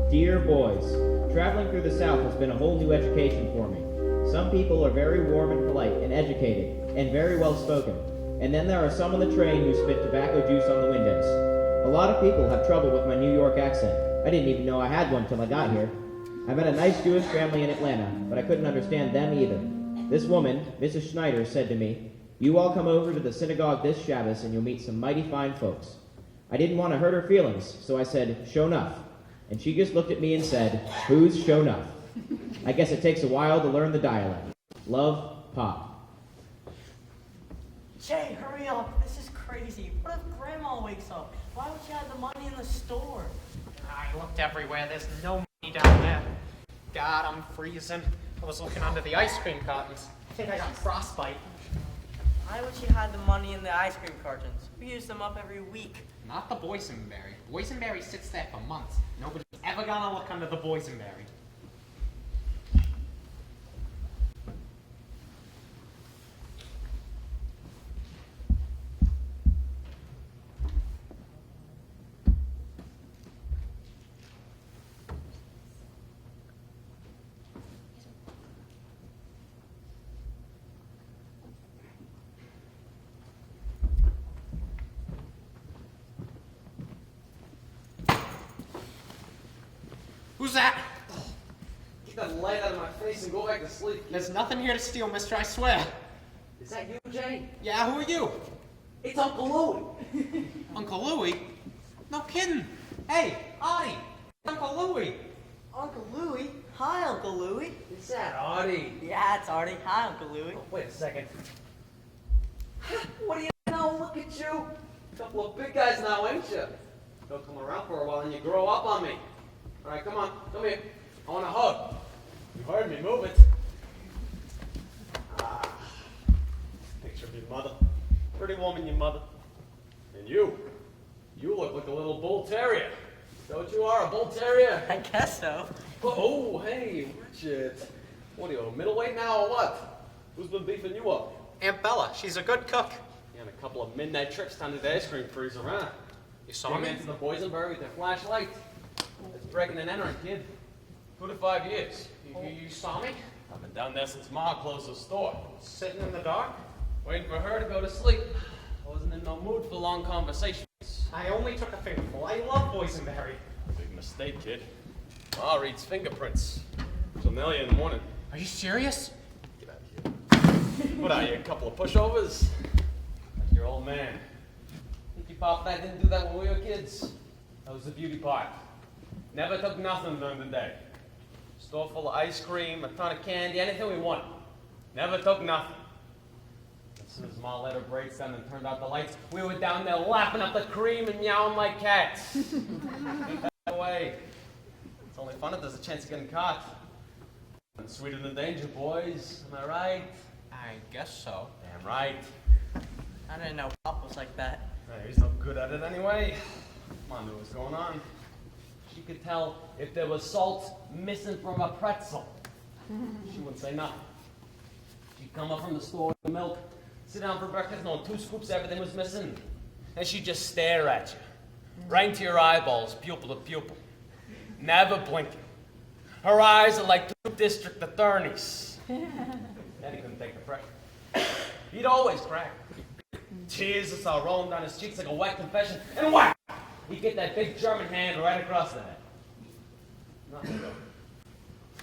Dear boys, traveling through the South has been a whole new education for me. Some people are very warm and polite and educated and very well spoken, and then there are some on the train who spit tobacco juice on the windows. A lot of people have trouble with my New York accent. I didn't even know I had one till I got here. I met a nice Jewish family in Atlanta, but I couldn't understand them either. This woman, Mrs. Schneider, said to me, "You all come over to the synagogue this Shabbos and you'll meet some mighty fine folks." I didn't want to hurt her feelings, so I said, "Sho nuff." And she just looked at me and said, "Who's Sho nuff?" I guess it takes a while to learn the dialect. Love, Pop. Jay, hurry up. This is crazy. What if Grandma wakes up? Why would she have the money in the store? I looked everywhere. There's no money down there. God, I'm freezing. I was looking under the ice cream cartons. I think I got frostbite. Why would she hide the money in the ice cream cartons? We use them up every week. Not the boysenberry. Boysenberry sits there for months. Nobody's ever gonna look under the boysenberry. Who's that? Get that light out of my face and go back to sleep. There's nothing here to steal, mister, I swear. Is that you, Jay? Yeah, who are you? It's Uncle Louie. Uncle Louie? No kidding. Hey, Artie. Uncle Louie. Uncle Louie? Hi, Uncle Louie. Is that Artie? Yeah, it's Artie. Hi, Uncle Louie. Oh, wait a second. What do you know? Look at you. Couple of big guys now, ain't you? Don't come around for a while and you grow up on me. All right, come on. Come here. I want a hug. You heard me. Move it. Ah. Picture of your mother. Pretty woman, your mother. And you. You look like a little bull terrier. Is that what you are, a bull terrier? I guess so. Oh, hey, Richard. What are you, a middleweight now or what? Who's been beefing you up? Aunt Bella, she's a good cook. Yeah, and a couple of midnight trips down to the ice cream freezer, huh? You saw Came me? into the boysenberry with their flashlight. It's breaking and entering, kid. 2 to 5 years. You saw me? I've been down there since Ma closed the store. Sitting in the dark? Waiting for her to go to sleep. I wasn't in no mood for long conversations. I only took a fingerful. I love boysenberry. Big mistake, kid. Ma reads fingerprints. Till nearly in the morning. Are you serious? Get out of here. What are you, a couple of pushovers? Like your old man. Think your pop and I didn't do that when we were kids? That was the beauty part. Never took nothing during the day. Store full of ice cream, a ton of candy, anything we wanted. Never took nothing. As soon as Ma let her brakes down and turned out the lights, we were down there lapping up the cream and meowing like cats. Get that away. It's only fun if there's a chance of getting caught. And sweeter than danger, boys. Am I right? I guess so. Damn right. I didn't know Pop was like that. Hey, he's no good at it anyway. Ma knew what was going on. She could tell if there was salt missing from a pretzel. She wouldn't say nothing. She'd come up from the store with the milk, sit down for breakfast, knowing 2 scoops everything was missing. And she'd just stare at you, right into your eyeballs, pupil to pupil. Never blinking. Her eyes are like 2 district attorneys. Daddy couldn't take the pressure. He'd always crack. Tears would start rolling down his cheeks like a wet confession, and whack! He'd get that big German hand right across the head. Nothing though.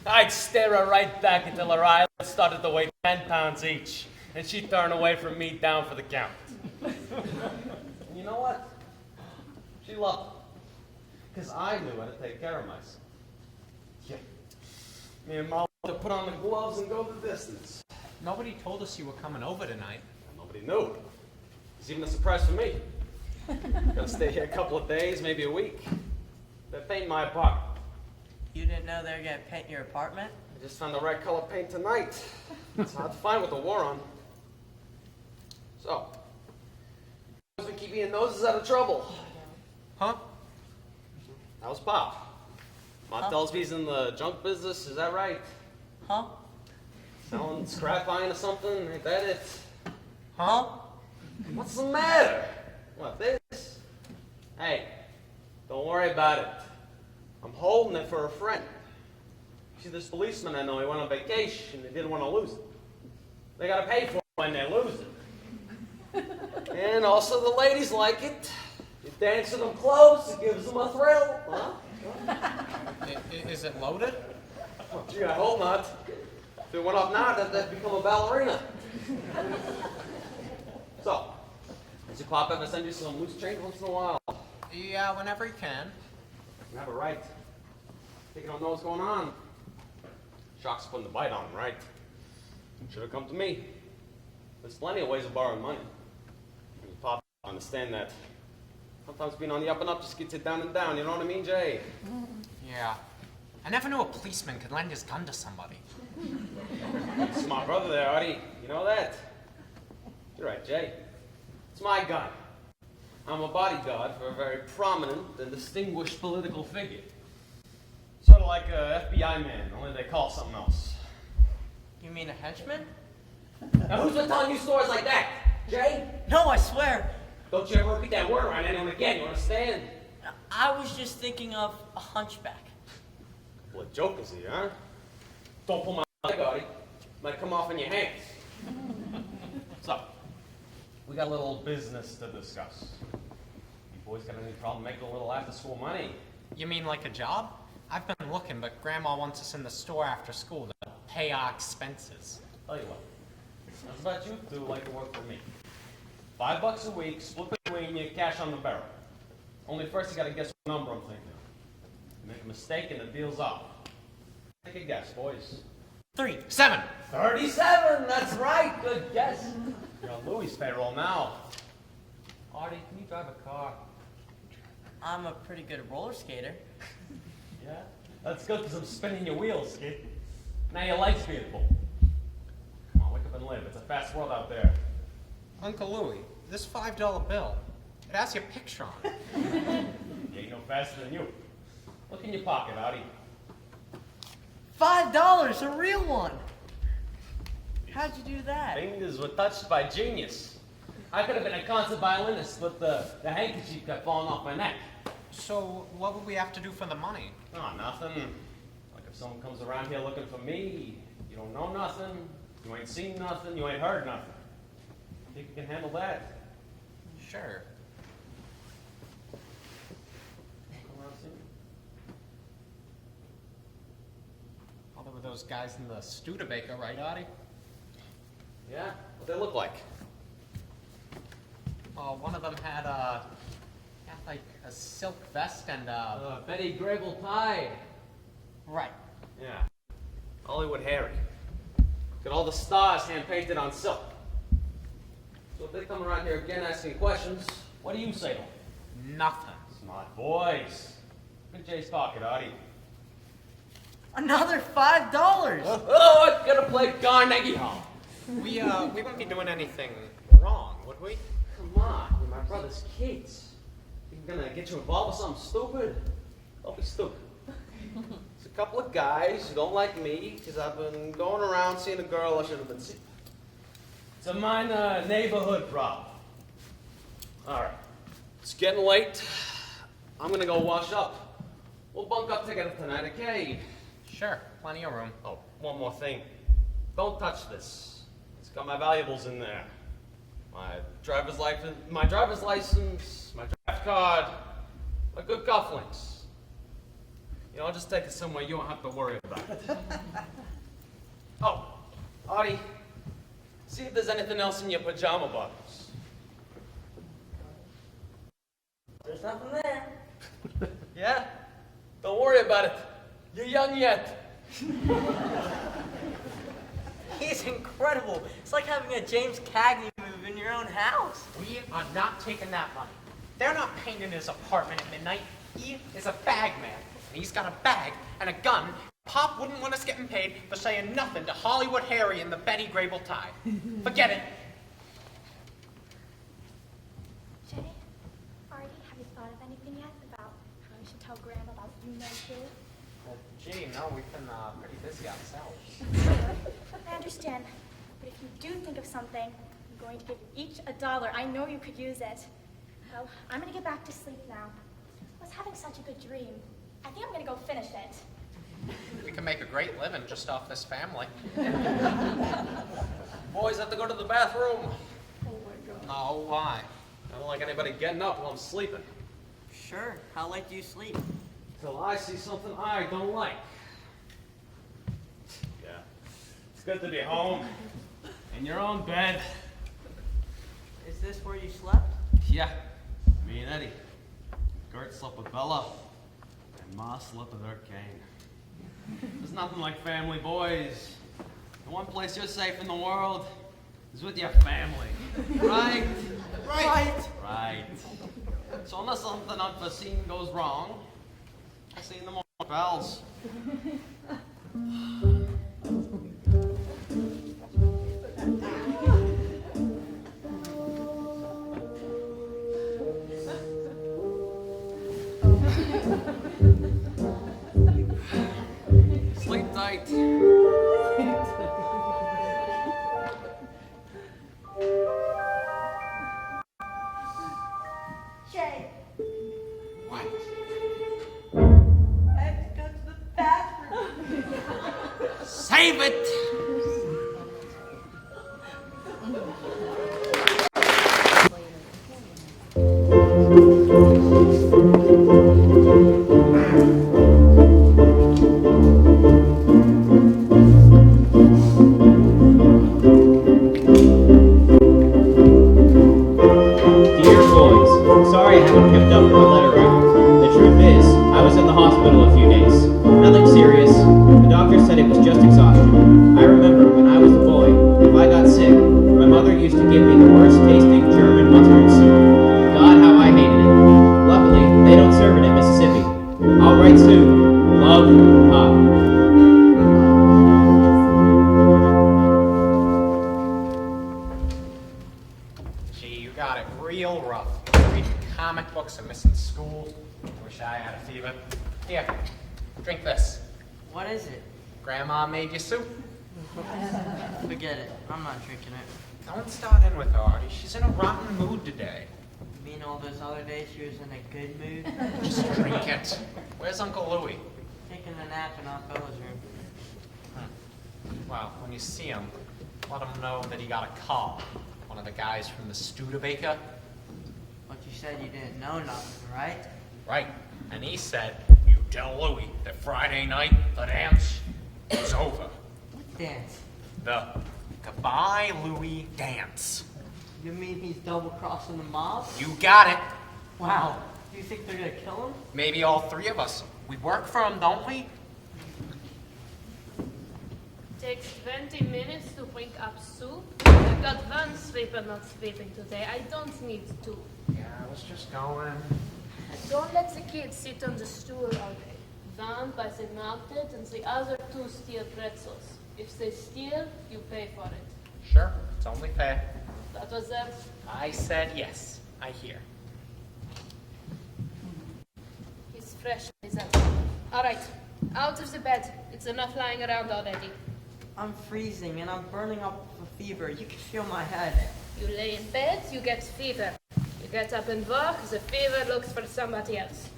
I'd stare her right back until her eyes started to weigh 10 pounds each, and she'd turn away from me down for the count. And you know what? She loved it. Because I knew how to take care of myself. Yeah. Me and Ma had to put on the gloves and go the distance. Nobody told us you were coming over tonight. Nobody knew. It's even a surprise for me. Gonna stay here a couple of days, maybe a week. They're painting my apartment. You didn't know they were gonna paint your apartment? I just found the right color paint tonight. It's hard to find with the war on. So, who's been keeping your noses out of trouble? Huh? How's Pop? Ma tells me he's in the junk business, is that right? Huh? Selling scrap iron or something? Ain't that it? Huh? What's the matter? What, this? Hey, don't worry about it. I'm holding it for a friend. See, this policeman I know, he went on vacation. They didn't want to lose it. They got to pay for it when they lose it. And also the ladies like it. You dance with them close, it gives them a thrill. Huh? Is it loaded? Oh, gee, I hope not. If it went off now, that'd become a ballerina. So, does your pop ever send you some loose change once in a while? Yeah, whenever you can. You have a right. Think you don't know what's going on. Shock's putting the bite on him, right? Should have come to me. There's plenty of ways of borrowing money. And your pop understand that. Sometimes being on the up and up just gets you down and down, you know what I mean, Jay? Yeah. I never knew a policeman could lend his gun to somebody. It's my brother there, Artie. You know that? You're right, Jay. It's my gun. I'm a bodyguard for a very prominent and distinguished political figure. Sort of like a FBI man, only they call something else. You mean a henchman? Now who's been telling you stories like that? Jay? No, I swear. Don't you ever repeat that word around anyone again, you understand? I was just thinking of a hunchback. What joke is he, huh? Don't pull my leg, Artie. Might come off in your hands. So, we got a little business to discuss. You boys got any problem making a little after-school money? You mean like a job? I've been looking, but Grandma wants us in the store after school to pay our expenses. Tell you what, how's about you two like to work for me? $5 a week, split between you, cash on the barrel. Only first you gotta guess what number I'm thinking of. You make a mistake and the deal's off. Take a guess, boys. 3, 7. 37, that's right, good guess. You're on Louis' payroll now. Artie, can you drive a car? I'm a pretty good roller skater. Yeah? That's good because I'm spinning your wheels, kid. Now your life's beautiful. Come on, wake up and live. It's a fast world out there. Uncle Louie, this $5 bill, it has your picture on it. You ain't no faster than you. Look in your pocket, Artie. $5, a real one. How'd you do that? Fingers were touched by genius. I could have been a concert violinist, but the handkerchief kept falling off my neck. So, what would we have to do for the money? Oh, nothing. Like if someone comes around here looking for me, you don't know nothing, you ain't seen nothing, you ain't heard nothing. Think you can handle that? Sure. Come around, see me. Well, there were those guys in the Studebaker, right, Artie? Yeah? What they look like? One of them had like a silk vest and Betty Grable tie. right. Yeah. Hollywood Harry. Got all the stars hand-painted on silk. So if they come around here again asking questions, what do you say to them? Nothing. Smart boys. Good Jay's pocket, Artie. Another $5. Oh, I'm gonna play Carnegie Hall. We wouldn't be doing anything wrong, would we? Come on, you're my brother's kids. Think I'm gonna get you involved with something stupid? Don't be stupid. It's a couple of guys who don't like me because I've been going around seeing a girl I should have been seeing. It's a minor neighborhood problem. All right, it's getting late. I'm gonna go wash up. We'll bunk up together tonight, okay? Sure, plenty of room. Oh, one more thing. Don't touch this. It's got my valuables in there. My driver's license, my draft card, my good cufflinks. You know, I'll just take it somewhere you don't have to worry about it. Oh, Artie, see if there's anything else in your pajama bottoms. There's nothing there. Yeah? Don't worry about it. You're young yet. He's incredible. It's like having a James Cagney move in your own house. We are not taking that money. They're not painting his apartment at midnight. He is a bag man. And he's got a bag and a gun. Pop wouldn't want us getting paid for saying nothing to Hollywood Harry and the Betty Grable tie. Forget it. Jay, Artie, have you thought of anything yet about how we should tell Graham about you know who? Gee, no, we've been pretty busy ourselves. I understand, but if you do think of something, I'm going to give you each $1. I know you could use it. Well, I'm going to get back to sleep now. I was having such a good dream. I think I'm going to go finish it. We can make a great living just off this family. Boys have to go to the bathroom. No, why? I don't like anybody getting up while I'm sleeping. Sure. How late do you sleep? Till I see something I don't like. Yeah. It's good to be home. In your own bed. Is this where you slept? Yeah. Me and Eddie. Gert slept with Bella. And Ma slept with her Kane. There's nothing like family, boys. The one place you're safe in the world is with your family. Right? Right. Right. So unless something unforeseen goes wrong, I'll see you in the morning, pals. Sleep tight. Jay, What? I have to go to the bathroom. Save it! Dear boys, sorry I haven't kept up with my letter writing. The truth is, I was in the hospital a few days. Nothing serious. The doctor said it was just exhaustion. I remember when I was a boy, if I got sick, my mother used to give me the worst tasting German mustard soup. God, how I hated it. Luckily, they don't serve it in Mississippi. I'll write soon. Love, Pop. Gee, you got it real rough. Reading comic books and missing school. Wish I had a fever. Here, drink this. What is it? Grandma made you soup? Forget it. I'm not drinking it. Don't start in with her, Artie. She's in a rotten mood today. You mean all those other days she was in a good mood? Just drink it. Where's Uncle Louie? Taking a nap in Aunt Bella's room. Well, when you see him, let him know that he got a call. One of the guys from the Studebaker. But you said you didn't know nothing, right? Right. And he said, you tell Louie that Friday night the dance is over. What dance? The Goodbye Louie dance. You mean he's double-crossing the mob? You got it. Wow. Do you think they're gonna kill him? Maybe all three of us. We work for him, don't we? Takes 20 minutes to bring up soup. I've got one sweeper not sweeping today. I don't need two. Yeah, I was just going. Don't let the kids sit on the stool all day. One by the mounted and the other two steal pretzels. If they steal, you pay for it. Sure, it's only fair. That was that. I said yes. I hear. He's fresh, is that? All right, out of the bed. It's enough lying around already. I'm freezing and I'm burning up with a fever. You can feel my head. You lay in bed, you get fever. You get up and walk, the fever looks for somebody else.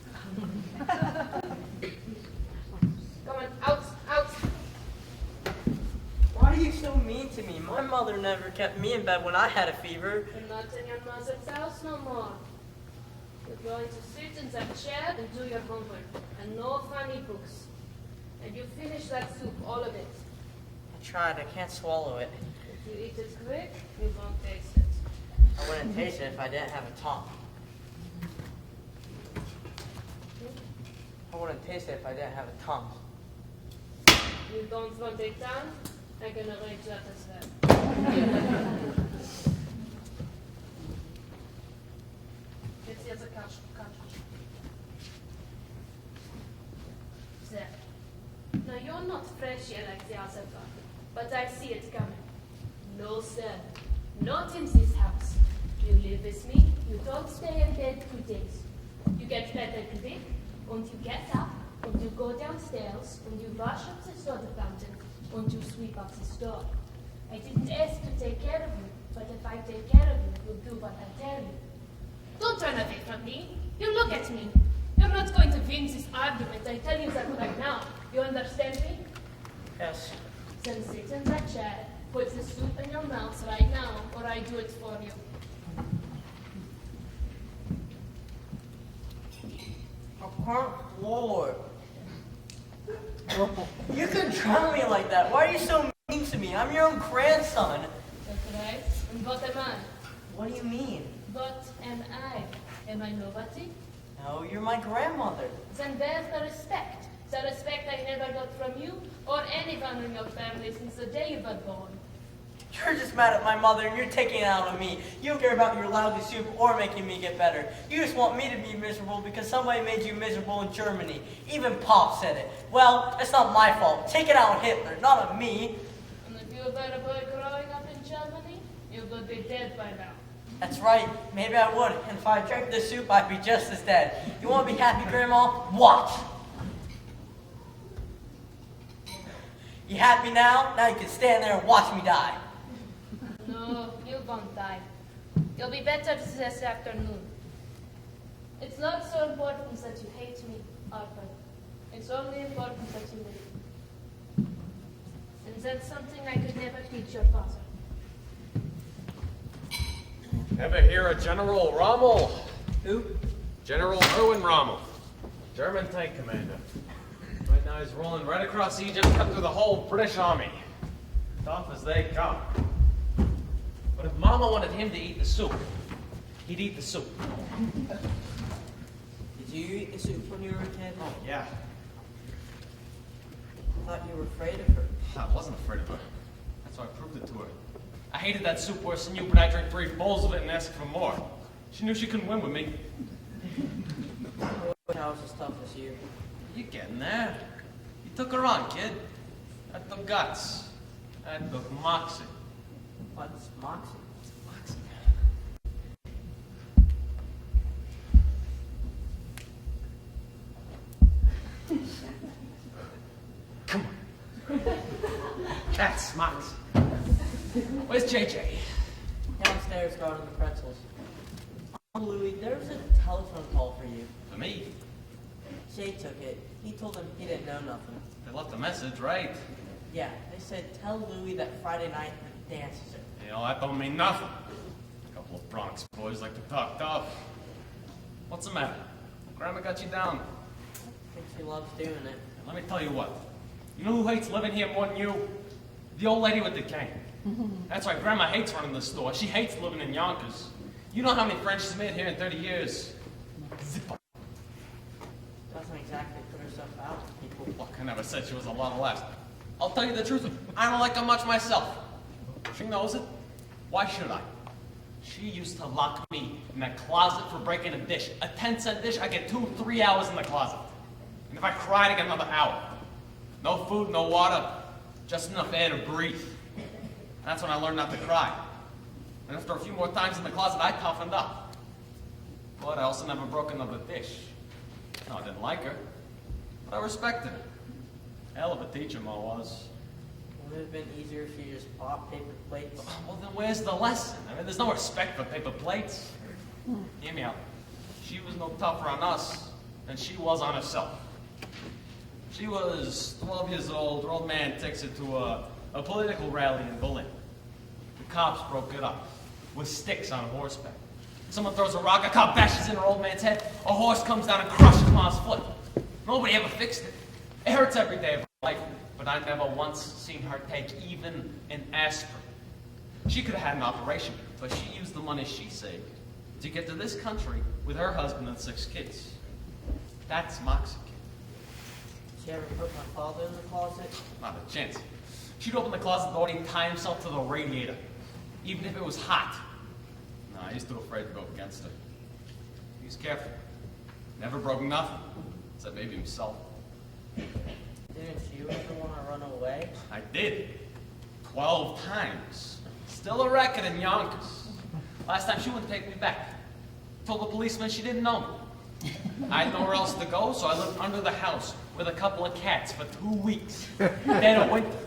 Come on, out, out. Why are you so mean to me? My mother never kept me in bed when I had a fever. You're not in your mother's house no more. You're going to sit in that chair and do your homework. And no funny books. And you finish that soup, all of it. I tried. I can't swallow it. If you eat it quick, you won't taste it. I wouldn't taste it if I didn't have a tongue. I wouldn't taste it if I didn't have a tongue. You don't want a tongue? I can arrange that as well. Jetzt hier the couch. There. Now you're not fresh here like the other one, but I see it coming. No, sir. Not in this house. You live with me, you don't stay in bed 2 days. You get better quick, and you get up, and you go downstairs, and you wash up the soda fountain, and you sweep up the store. I didn't ask to take care of you, but if I take care of you, you'll do what I tell you. Don't turn away from me. You look at me. You're not going to win this argument. I tell you that right now. You understand me? Yes. Then sit in that chair, put the soup in your mouth right now, or I do it for you. I can't swallow it. You could drown me like that. Why are you so mean to me? I'm your own grandson. That's right. And what am I? What do you mean? What am I? Am I nobody? No, you're my grandmother. Then there's the respect. The respect I never got from you or anyone in your family since the day you were born. You're just mad at my mother and you're taking it out on me. You don't care about your lousy soup or making me get better. You just want me to be miserable because somebody made you miserable in Germany. Even Pop said it. Well, it's not my fault. Take it out on Hitler, not on me. And if you were a boy growing up in Germany, you would be dead by now. That's right. Maybe I would. And if I drank this soup, I'd be just as dead. You want to be happy, Grandma? Watch. You happy now? Now you can stand there and watch me die. No, you won't die. You'll be better this afternoon. It's not so important that you hate me, Arthur. It's only important that you live. And that's something I could never teach your father. Ever hear of General Rommel? Who? General Erwin Rommel, German tank commander. Right now he's rolling right across Egypt, cut through the whole British army. Tough as they come. But if Mama wanted him to eat the soup, he'd eat the soup. Did you eat the soup when you were a kid? Oh, yeah. I thought you were afraid of her. I wasn't afraid of her. That's why I proved it to her. I hated that soup worse than you, but I drank 3 bowls of it and asked for more. She knew she couldn't win with me. I was as tough as you. You getting there? You took her on, kid. That took guts. That took moxie. What's Moxie? Moxie. Come on. Max. Where's JJ? Downstairs guarding the pretzels. Uncle Louie, there was a telephone call for you. For me? Jay took it. He told him he didn't know nothing. They left a message, right? Yeah, they said tell Louie that Friday night the dance is it. You know, that don't mean nothing. A couple of Bronx boys like to talk tough. What's the matter? Grandma got you down. I think she loves doing it. And let me tell you what. You know who hates living here more than you? The old lady with the cane. That's why Grandma hates running the store. She hates living in Yonkers. You know how many friends she's made here in 30 years. Zip up. Doesn't exactly put herself out to people. Look, I never said she was a lot of laughs. I'll tell you the truth. I don't like her much myself. She knows it. Why should I? She used to lock me in a closet for breaking a dish. A 10-cent dish, I get 2-3 hours in the closet. And if I cried, I get another hour. No food, no water, just enough air to breathe. That's when I learned not to cry. And after a few more times in the closet, I toughened up. But I also never broke another dish. No, I didn't like her, but I respected her. Hell of a teacher, Ma was. Would it have been easier if you just bought paper plates? Well, then where's the lesson? I mean, there's no respect for paper plates. Hear me out. She was no tougher on us than she was on herself. She was 12 years old. Her old man takes her to a political rally in Berlin. The cops broke it up with sticks on horseback. Someone throws a rock, a cop bashes in her old man's head, a horse comes down and crushes Ma's foot. Nobody ever fixed it. It hurts every day of her life, but I never once seen her take even an aspirin. She could have had an operation, but she used the money she saved to get to this country with her husband and 6 kids. That's Moxie. Did you ever put my father in the closet? Not a chance. She'd open the closet door and he'd tie himself to the radiator, even if it was hot. No, he's too afraid to go up against her. He was careful. Never broke nothing, except maybe himself. Didn't you ever want to run away? I did. 12 times. Still a record in Yonkers. Last time she wouldn't take me back. Told the policeman she didn't know me. I had nowhere else to go, so I lived under the house with a couple of cats for 2 weeks. Dead of winter.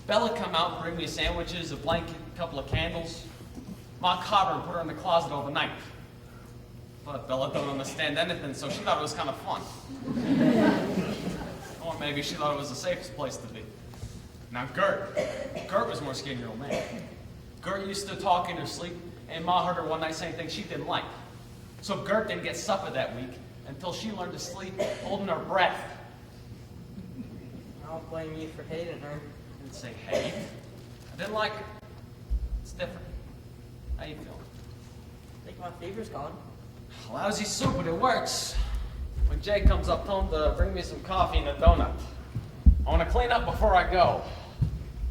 Bella come out and bring me sandwiches, a blanket, a couple of candles. Ma caught her and put her in the closet overnight. But Bella don't understand anything, so she thought it was kind of fun. Or maybe she thought it was the safest place to be. Now Gert was more scared than your old man. Gert used to talk in her sleep, and Ma heard her one night saying things she didn't like. So Gert didn't get supper that week until she learned to sleep holding her breath. I don't blame you for hating her. I didn't say hate. I didn't like her. It's different. How you feeling? I think my fever's gone. Lousy soup, but it works. When Jay comes up, tell him to bring me some coffee and a donut. I want to clean up before I go.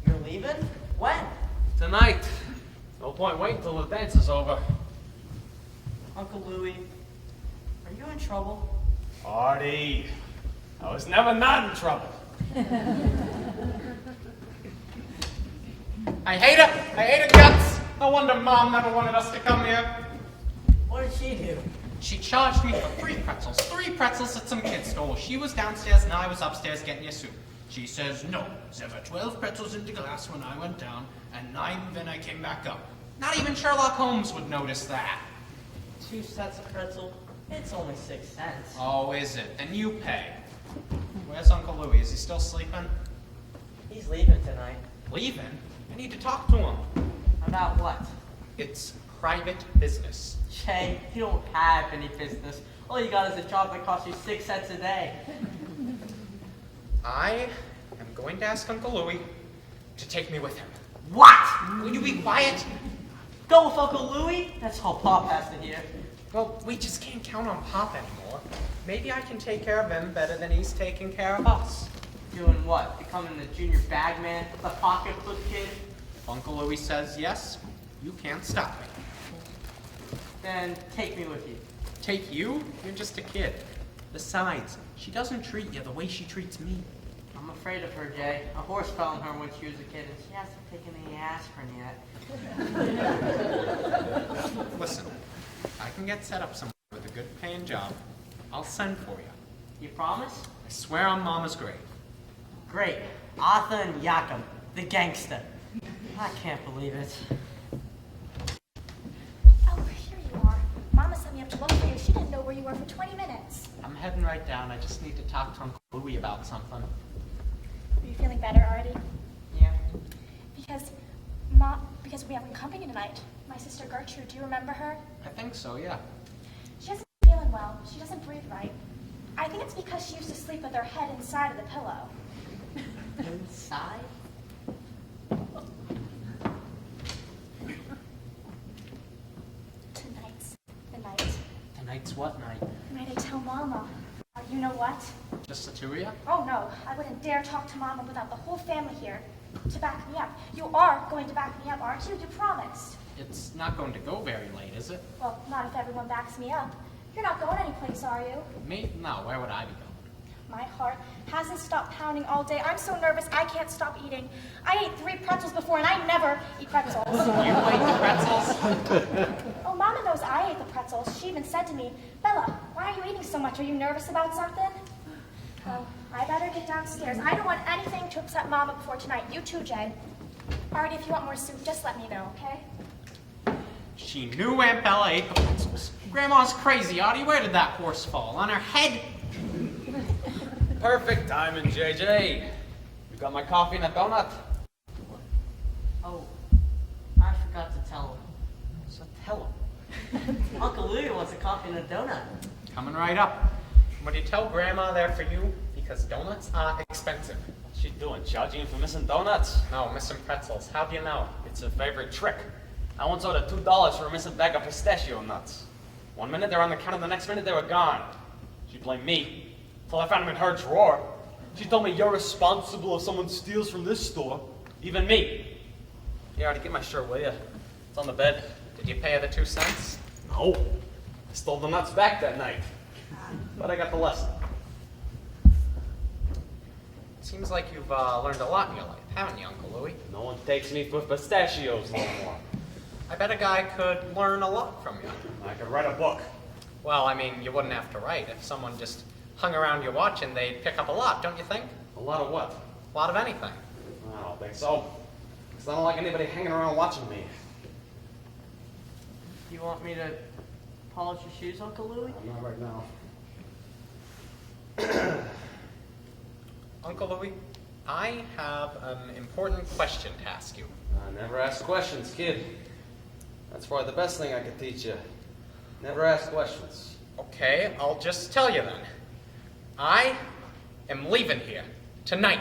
You're leaving? When? Tonight. No point waiting till the dance is over. Uncle Louie, are you in trouble? Artie, I was never not in trouble. I hate her. I hate her guts. No wonder Mom never wanted us to come here. What did she do? She charged me for 3 pretzels. 3 pretzels at some kid store. She was downstairs and I was upstairs getting your soup. She says, no, there were 12 pretzels in the glass when I went down, and 9 when I came back up. Not even Sherlock Holmes would notice that. 2 sets of pretzel? It's only 6 cents. Oh, is it? Then you pay. Where's Uncle Louie? Is he still sleeping? He's leaving tonight. Leaving? I need to talk to him. About what? It's private business. Jay, you don't have any business. All you got is a job that costs you 6 cents a day. I am going to ask Uncle Louie to take me with him. What? Will you be quiet? Go with Uncle Louie? That's all Pop has to hear. Well, we just can't count on Pop anymore. Maybe I can take care of him better than he's taking care of us. Doing what? Becoming the junior bagman? The pocketbook kid? If Uncle Louie says yes, you can't stop me. Then take me with you. Take you? You're just a kid. Besides, she doesn't treat you the way she treats me. I'm afraid of her, Jay. A horse fell on her when she was a kid, and she hasn't taken any aspirin yet. Listen, I can get set up somewhere with a good paying job. I'll send for you. You promise? I swear on Mama's grave. Great. Arthur and Yakum. the gangster. I can't believe it. Oh, here you are. Mama sent me up to look for you. She didn't know where you were for 20 minutes. I'm heading right down. I just need to talk to Uncle Louie about something. Are you feeling better, Artie? Yeah. Because we have company tonight. My sister Gertrude, do you remember her? I think so, yeah. She hasn't been feeling well. She doesn't breathe right. I think it's because she used to sleep with her head inside of the pillow. Inside? Tonight's the night. Tonight's what night? The night I tell Mama. You know what? Just the two of you? Oh no, I wouldn't dare talk to Mama without the whole family here to back me up. You are going to back me up, aren't you? You promised. It's not going to go very late, is it? Well, not if everyone backs me up. You're not going anyplace, are you? Me? No, where would I be going? My heart hasn't stopped pounding all day. I'm so nervous I can't stop eating. I ate 3 pretzels before and I never eat pretzels. You ate the pretzels? Oh, Mama knows I ate the pretzels. She even said to me, Bella, why are you eating so much? Are you nervous about something? Well, I better get downstairs. I don't want anything to upset Mama before tonight. You too, Jay. Artie, if you want more soup, just let me know, okay? She knew Aunt Bella ate the pretzels. Grandma's crazy, Artie. Where did that horse fall? On her head? Perfect timing, JJ. You got my coffee and a donut? Oh, I forgot to tell him. So tell him. Uncle Louie wants a coffee and a donut. Coming right up. Would you tell Grandma they're for you? Because donuts are expensive. What's she doing, charging you for missing donuts? No, missing pretzels. How do you know? It's her favorite trick. I once owed her $2 for a missing bag of pistachio nuts. One minute they were on the counter, the next minute they were gone. She blamed me. Till I found them in her drawer. She told me you're responsible if someone steals from this store. Even me. You already get my shirt, will you? It's on the bed. Did you pay her the 2 cents? No. I stole the nuts back that night. But I got the lesson. Seems like you've learned a lot in your life, haven't you, Uncle Louie? No one takes me for pistachios no more. I bet a guy could learn a lot from you. I could write a book. Well, I mean, you wouldn't have to write. If someone just hung around your watching, they'd pick up a lot, don't you think? A lot of what? A lot of anything. I don't think so. Because I don't like anybody hanging around watching me. Do you want me to polish your shoes, Uncle Louie? Not right now. Uncle Louie, I have an important question to ask you. I never ask questions, kid. That's probably the best thing I could teach you. Never ask questions. Okay, I'll just tell you then. I am leaving here tonight.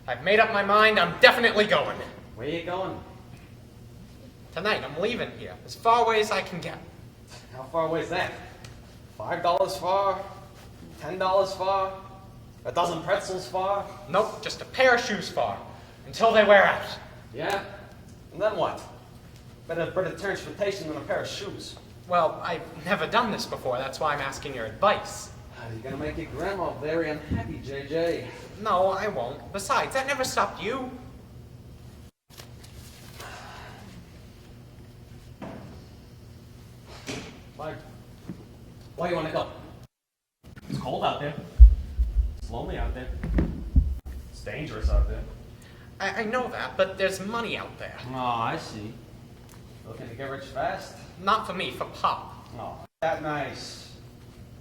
I've made up my mind. I'm definitely going. Where you going? Tonight, I'm leaving here as far away as I can get. How far away is that? $5 far? $10 far? A dozen pretzels far? Nope, just a pair of shoes far, until they wear out. Yeah? And then what? Better transportation than a pair of shoes. Well, I've never done this before. That's why I'm asking your advice. You're gonna make your grandma very unhappy, JJ. No, I won't. Besides, that never stopped you. Why you wanna go? It's cold out there. It's lonely out there. It's dangerous out there. I know that, but there's money out there. Oh, I see. Looking to get rich fast? Not for me, for Pop. Oh, that nice.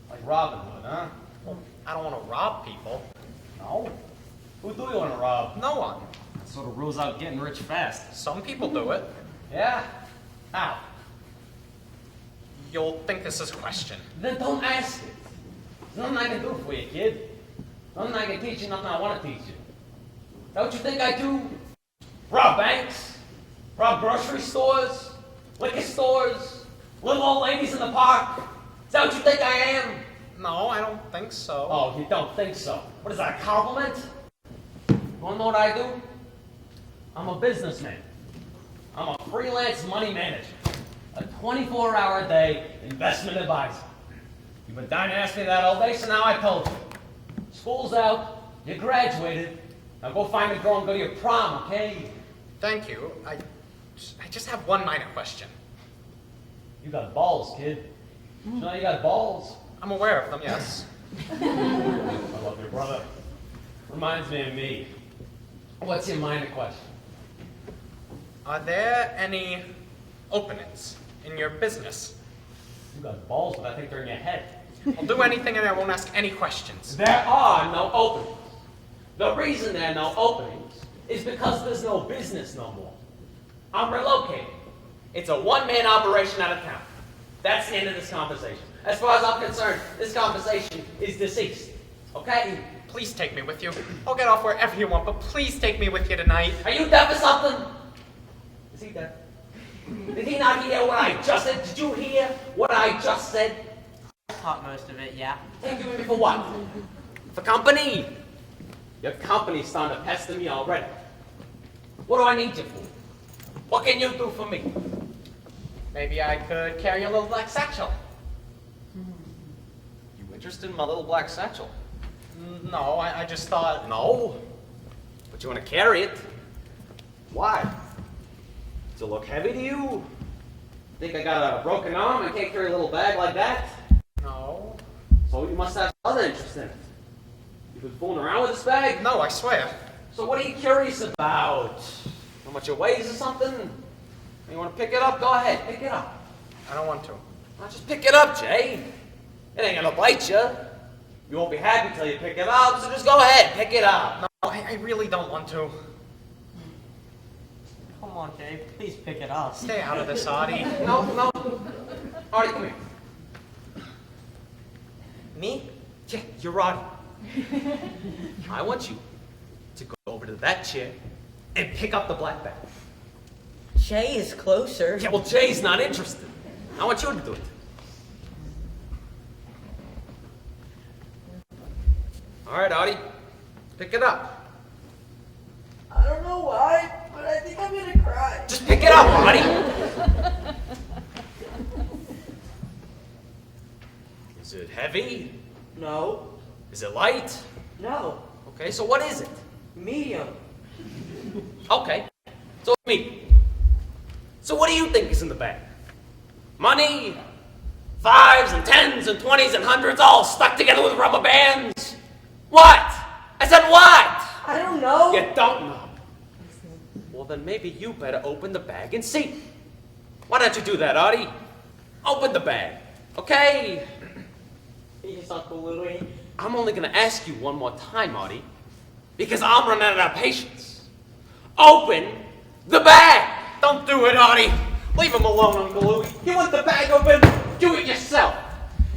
Like Robin Hood, huh? Well, I don't want to rob people. No. Who do you want to rob? No one. That sort of rules out getting rich fast. Some people do it. Yeah? How? You'll think this is a question. Then don't ask it. There's nothing I can do for you, kid. Nothing I can teach you, nothing I want to teach you. Is that what you think I do? Rob banks? Rob grocery stores? Liquor stores? Little old ladies in the park? Is that what you think I am? No, I don't think so. Oh, you don't think so? What is that, a compliment? You want to know what I do? I'm a businessman. I'm a freelance money manager. A 24-hour-a-day investment advisor. You've been dying to ask me that all day, so now I told you. School's out. You graduated. Now go find a girl and go to your prom, okay? Thank you. I just have one minor question. You got balls, kid. You know you got balls. I'm aware of them, yes. I love your brother. Reminds me of me. What's your minor question? Are there any openings in your business? You got balls, but I think they're in your head. I'll do anything and I won't ask any questions. There are no openings. The reason there are no openings is because there's no business no more. I'm relocating. It's a one-man operation out of town. That's the end of this conversation. As far as I'm concerned, this conversation is deceased. Okay? Please take me with you. I'll get off wherever you want, but please take me with you tonight. Are you deaf or something? Is he deaf? Did he not hear what I just said? Did you hear what I just said? I caught most of it, yeah. Take you with me for what? For company. Your company's starting to pester me already. What do I need you for? What can you do for me? Maybe I could carry a little black satchel. You interested in my little black satchel? No, I just thought... No. But you want to carry it? Why? Does it look heavy to you? Think I got a broken arm? I can't carry a little bag like that? No. So you must have other interest in it. You've been fooling around with this bag? No, I swear. So what are you curious about? How much it weighs or something? You want to pick it up? Go ahead, pick it up. I don't want to. Now just pick it up, Jay. It ain't gonna bite you. You won't be happy till you pick it up, so just go ahead, pick it up. No, I really don't want to. Come on, Jay. Please pick it up. Stay out of this, Artie. No. Artie, come here. Me? Yeah, you're Artie. I want you to go over to that chair and pick up the black bag. Jay is closer. Yeah, well, Jay's not interested. I want you to do it. All right, Artie, pick it up. I don't know why, but I think I'm gonna cry. Just pick it up, Artie. Is it heavy? No. Is it light? No. Okay, so what is it? Medium. Okay, so it's me. So what do you think is in the bag? Money? 5s and 10s and 20s and 100s all stuck together with rubber bands? What? I said what? I don't know. You don't know. Well, then maybe you better open the bag and see. Why don't you do that, Artie? Open the bag, okay? He's Uncle Louie. I'm only going to ask you one more time, Artie, because I'm running out of patience. Open the bag! Don't do it, Artie. Leave him alone, Uncle Louie. You want the bag open? Do it yourself.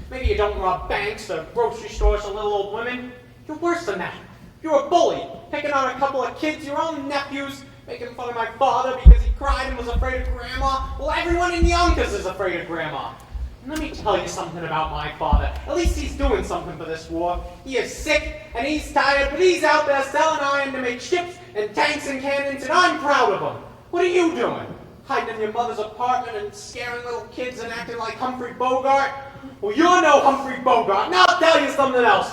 Maybe you don't rob banks or grocery stores or little old women. You're worse than that. You're a bully, picking on a couple of kids, your own nephews, making fun of my father because he cried and was afraid of Grandma. Well, everyone in Yonkers is afraid of Grandma. And let me tell you something about my father. At least he's doing something for this war. He is sick and he's tired, but he's out there selling iron to make ships and tanks and cannons, and I'm proud of him. What are you doing? Hiding in your mother's apartment and scaring little kids and acting like Humphrey Bogart? Well, you're no Humphrey Bogart, and I'll tell you something else.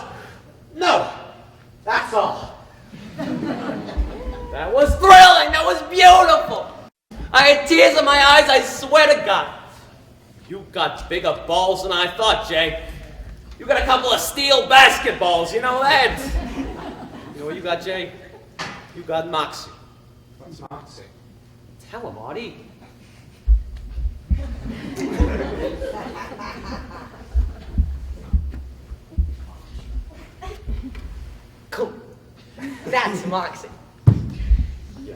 No, that's all. That was thrilling. That was beautiful. I had tears in my eyes, I swear to God. You got bigger balls than I thought, Jay. You got a couple of steel basketballs, you know that? You know what you got, Jay? You got moxie. What's Moxie? Tell him, Artie. Cool. That's Moxie. Yeah.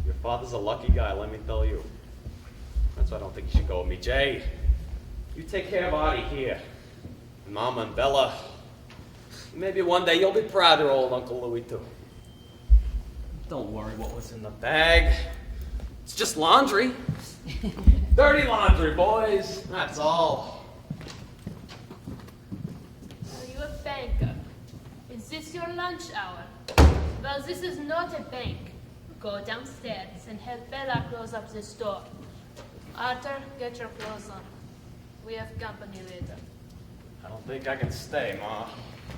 Your father's a lucky guy, let me tell you. That's why I don't think you should go with me, Jay. You take care of Artie here. And Mama and Bella. Maybe one day you'll be proud of old Uncle Louie, too. Don't worry what was in the bag. It's just laundry. Dirty laundry, boys. That's all. Are you a banker? Is this your lunch hour? Well, this is not a bank. Go downstairs and help Bella close up this door. Arthur, get your clothes on. We have company later. I don't think I can stay, Ma.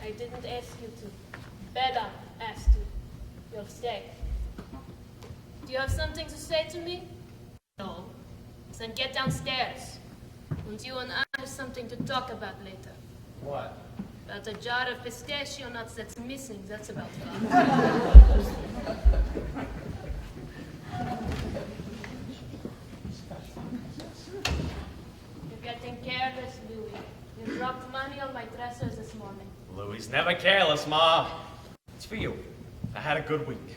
I didn't ask you to. Bella asked you. You'll stay. Do you have something to say to me? No. Then get downstairs. And you and I have something to talk about later. What? About a jar of pistachio nuts that's missing. That's about fun. dropped money on my dressers this morning. Louie's never careless, Ma. It's for you. I had a good week.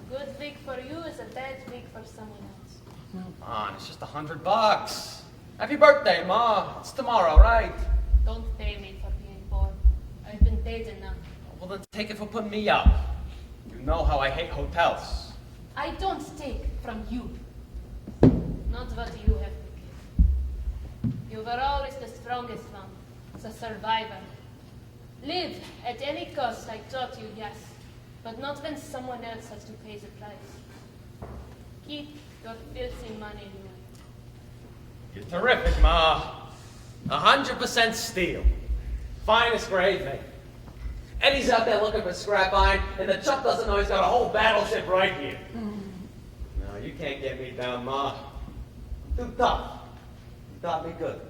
A good week for you is a bad week for someone else. Come on, it's just $100. Happy birthday, Ma. It's tomorrow, right? Don't pay me for being poor. I've been paid enough. Well, then take it for putting me up. You know how I hate hotels. I don't take from you. Not what you have to give. You were always the strongest one, the survivor. Live at any cost, I taught you, yes, but not when someone else has to pay the price. Keep your filthy money, Louis. You're terrific, Ma. 100% steel. Finest grade, mate. Eddie's out there looking for scrap iron, and the Chuck doesn't know he's got a whole battleship right here. No, you can't get me down, Ma. Too tough. You taught me good.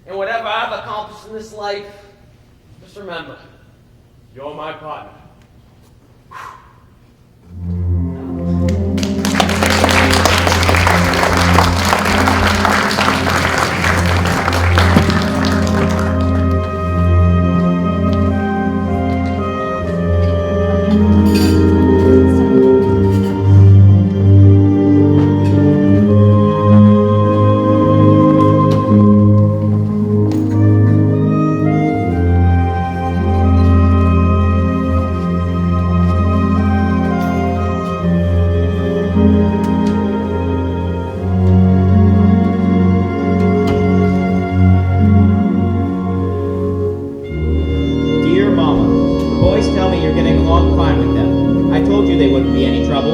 And whatever I've accomplished in this life, just remember, you're my partner. Dear Mama, the boys tell me you're getting along fine with them. I told you they wouldn't be any trouble.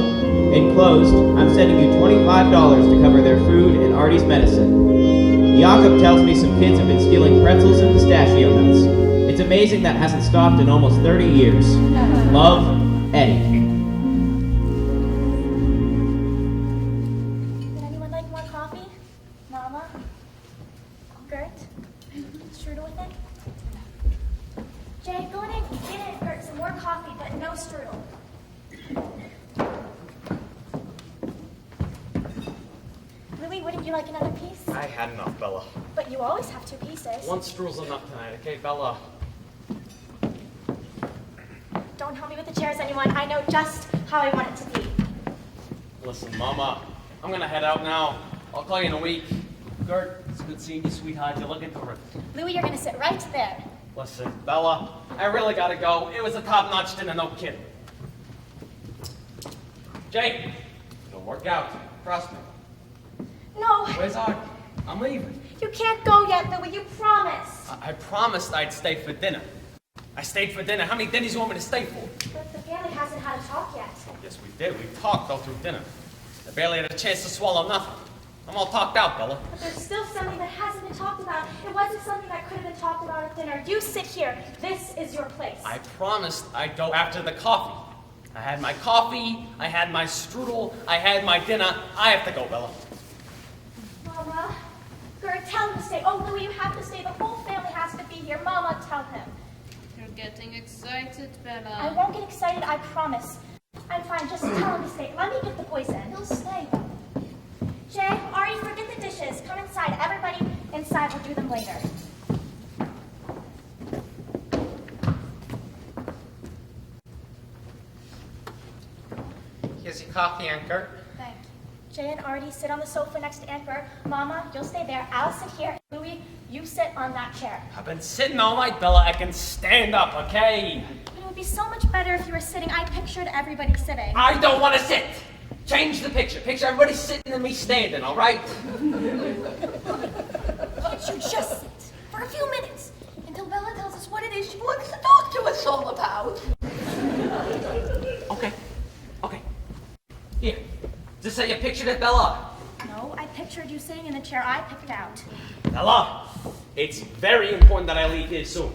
Enclosed, I'm sending you $25 to cover their food and Artie's medicine. Jakob tells me some kids have been stealing pretzels and pistachio nuts. It's amazing that hasn't stopped in almost 30 years. Love, Eddie. Would anyone like more coffee? Mama? Gert? Strudel with it? Jay, go in and get it, Gert. Some more coffee, but no strudel. Louis, wouldn't you like another piece? I had enough, Bella. But you always have 2 pieces. One strule's enough tonight, okay, Bella? Don't help me with the chairs, anyone. I know just how I want it to be. Listen, Mama, I'm gonna head out now. I'll call you in a week. Gert, it's good seeing you, sweetheart. You're looking terrific. Louis, you're going to sit right there. Listen, Bella, I really gotta go. It was a top-notch dinner, no kidding. Jake, it'll work out. Trust me. No, Where's Art? I'm leaving. you can't go yet, Louis. You promised. I promised I'd stay for dinner. I stayed for dinner. How many dinners do you want me to stay for? But the family hasn't had a talk yet. Yes, we did. We talked all through dinner. I barely had a chance to swallow nothing. I'm all talked out, Bella. But there's still something that hasn't been talked about. It wasn't something that could have been talked about at dinner. You sit here. This is your place. I promised I'd go after the coffee. I had my coffee, I had my strudel, I had my dinner. I have to go, Bella. Mama, Gert, tell him to stay. Oh, Louis, you have to stay. The whole family has to be here. Mama, tell him. You're getting excited, I Bella. won't get excited, I promise. I'm fine. Just tell him to stay. Let me get the boys in. He'll stay. Jay, Ari, forget the dishes. Come inside. Everybody inside. We'll do them later. Here's your coffee, Anchor. Thank you. Jay and Artie sit on the sofa next to Anchor. Mama, you'll stay there. I'll sit here. Louis, you sit on that chair. I've been sitting all night, Bella. I can stand up, okay? But it would be so much better if you were sitting. I pictured everybody sitting. I don't want to sit. Change the picture. Picture everybody sitting and me standing, all right? Can't you just sit for a few minutes until Bella tells us what it is she wants to talk to us all about? Okay. Okay. Here. Is this how you pictured it, Bella? No, I pictured you sitting in the chair I picked out. Bella, it's very important that I leave here soon.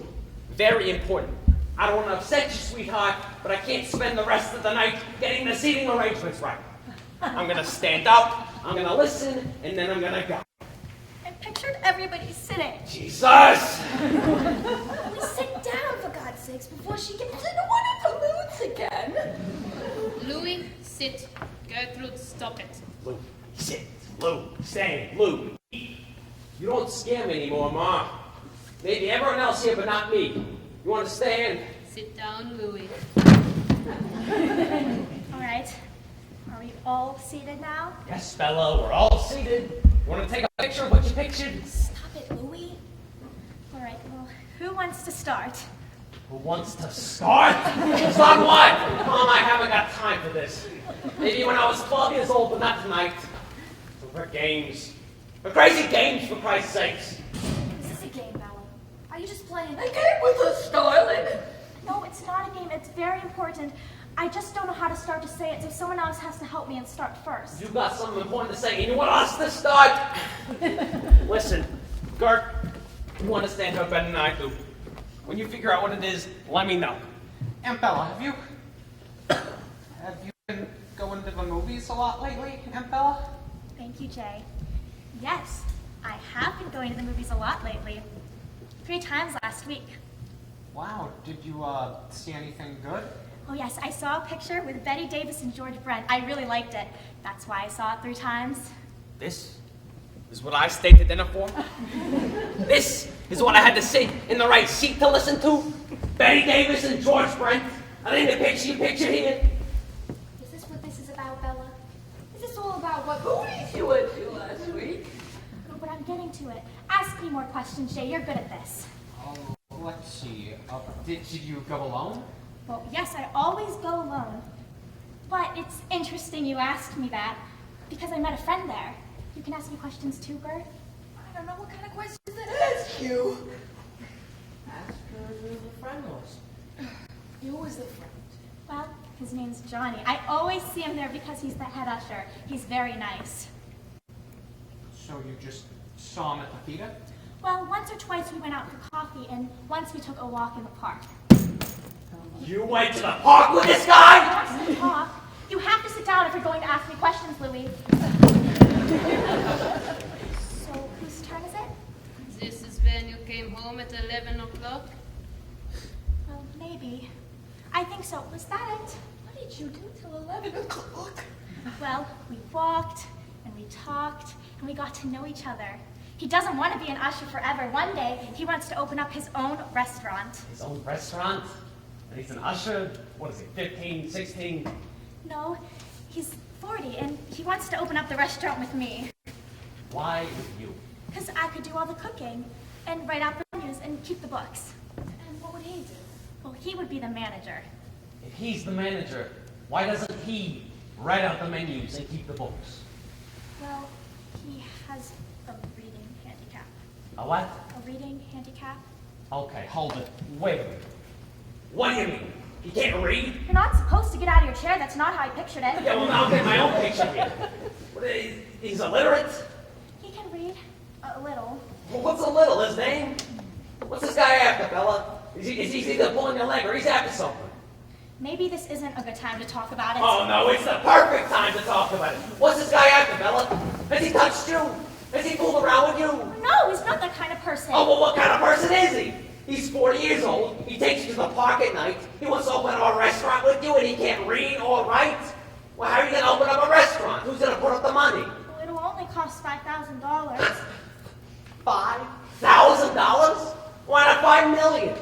Very important. I don't want to upset you, sweetheart, but I can't spend the rest of the night getting the seating arrangements right. I'm gonna stand up, I'm gonna listen, and then I'm gonna go. I pictured everybody sitting. Jesus! We sit down, for God's sakes, before she gets into one of her moods again. Louis, sit. Gertrude, stop it. Lou, sit. Lou, stand. Lou, eat. You don't scare me anymore, Ma. Maybe everyone else here, but not me. You understand? Sit down, Louis. All right. Are we all seated now? Yes, Bella, we're all seated. You want to take a picture of what you pictured? Stop it, Louis. All right, well, who wants to start? Who wants to start? Start what? Mom, I haven't got time for this. Maybe when I was 12 years old, but not tonight. So for games. For crazy games, for Christ's sakes. This is a game, Bella. Are you just playing? I came with a styling. No, it's not a game. It's very important. I just don't know how to start to say it, so someone else has to help me and start first. You got something important to say, and you want us to start? Listen, Gert, you understand her better than I do. When you figure out what it is, let me know. Aunt Bella, have you been going to the movies a lot lately, Aunt Bella? Thank you, Jay. Yes, I have been going to the movies a lot lately. 3 times last week. Wow, did you see anything good? Oh yes, I saw a picture with Betty Davis and George Brent. I really liked it. That's why I saw it 3 times. This is what I stayed to dinner for? This is what I had to sit in the right seat to listen to? Betty Davis and George Brent? I think the picture you pictured here. Is this what this is about, Bella? Is this all about what movies you went to last week? Oh, but I'm getting to it. Ask me more questions, Jay. You're good at this. Oh, let's see. Did you go alone? Well, yes, I always go alone. But it's interesting you asked me that, because I met a friend there. You can ask me questions too, Bert. I don't know what kind of questions to ask you. Ask her who the friend was. Who was the friend? Well, his name's Johnny. I always see him there because he's the head usher. He's very nice. So you just saw him at the theater? Well, once or twice we went out for coffee, and once we took a walk in the park. You went to the park with this guy? Don't sit talk. You have to sit down if you're going to ask me questions, Louis. So, whose turn is it? This is when you came home at 11 o'clock? Well, maybe. I think so. Was that it? What did you do till 11 o'clock? Well, we walked, and we talked, and we got to know each other. He doesn't want to be an usher forever. One day, he wants to open up his own restaurant. His own restaurant? And he's an usher? What is he, 15, 16? No, he's 40, and he wants to open up the restaurant with me. Why with you? Because I could do all the cooking, and write out the menus, and keep the books. And what would he do? Well, he would be the manager. If he's the manager, why doesn't he write out the menus and keep the books? Well, he has a reading handicap. A what? A reading handicap? Okay, hold it. Wait a minute. What do you mean? He can't read? You're not supposed to get out of your chair. That's not how I pictured it. Yeah, well, now I'll get my own picture here. What, he's illiterate? He can read a little. Well, what's a little? His name? What's this guy after, Bella? Is he either pulling your leg or he's after something? Maybe this isn't a good time to talk about it. Oh, no, it's the perfect time to talk about it. What's this guy after, Bella? Has he touched you? Has he fooled around with you? No, he's not that kind of person. Oh, well, what kind of person is he? He's 40 years old. He takes you to the park at night. He wants to open up a restaurant with you, and he can't read or write. Well, how are you going to open up a restaurant? Who's going to put up the money? Well, it'll only cost $5,000. $5,000? Why not $5 million?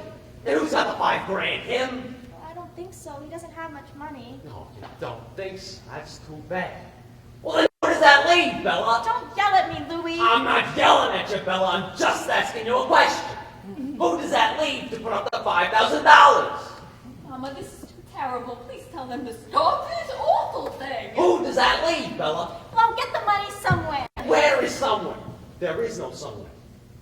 And who's got the $5,000? Him? I don't think so. He doesn't have much money. No, you don't think so? That's too bad. Well, then where does that leave, Bella? Don't yell at me, Louis. I'm not yelling at you, Bella. I'm just asking you a question. Who does that leave to put up the $5,000? Mama, this is too terrible. Please tell them to stop this awful thing. Who does that leave, Bella? Well, get the money somewhere. Where is somewhere? There is no somewhere.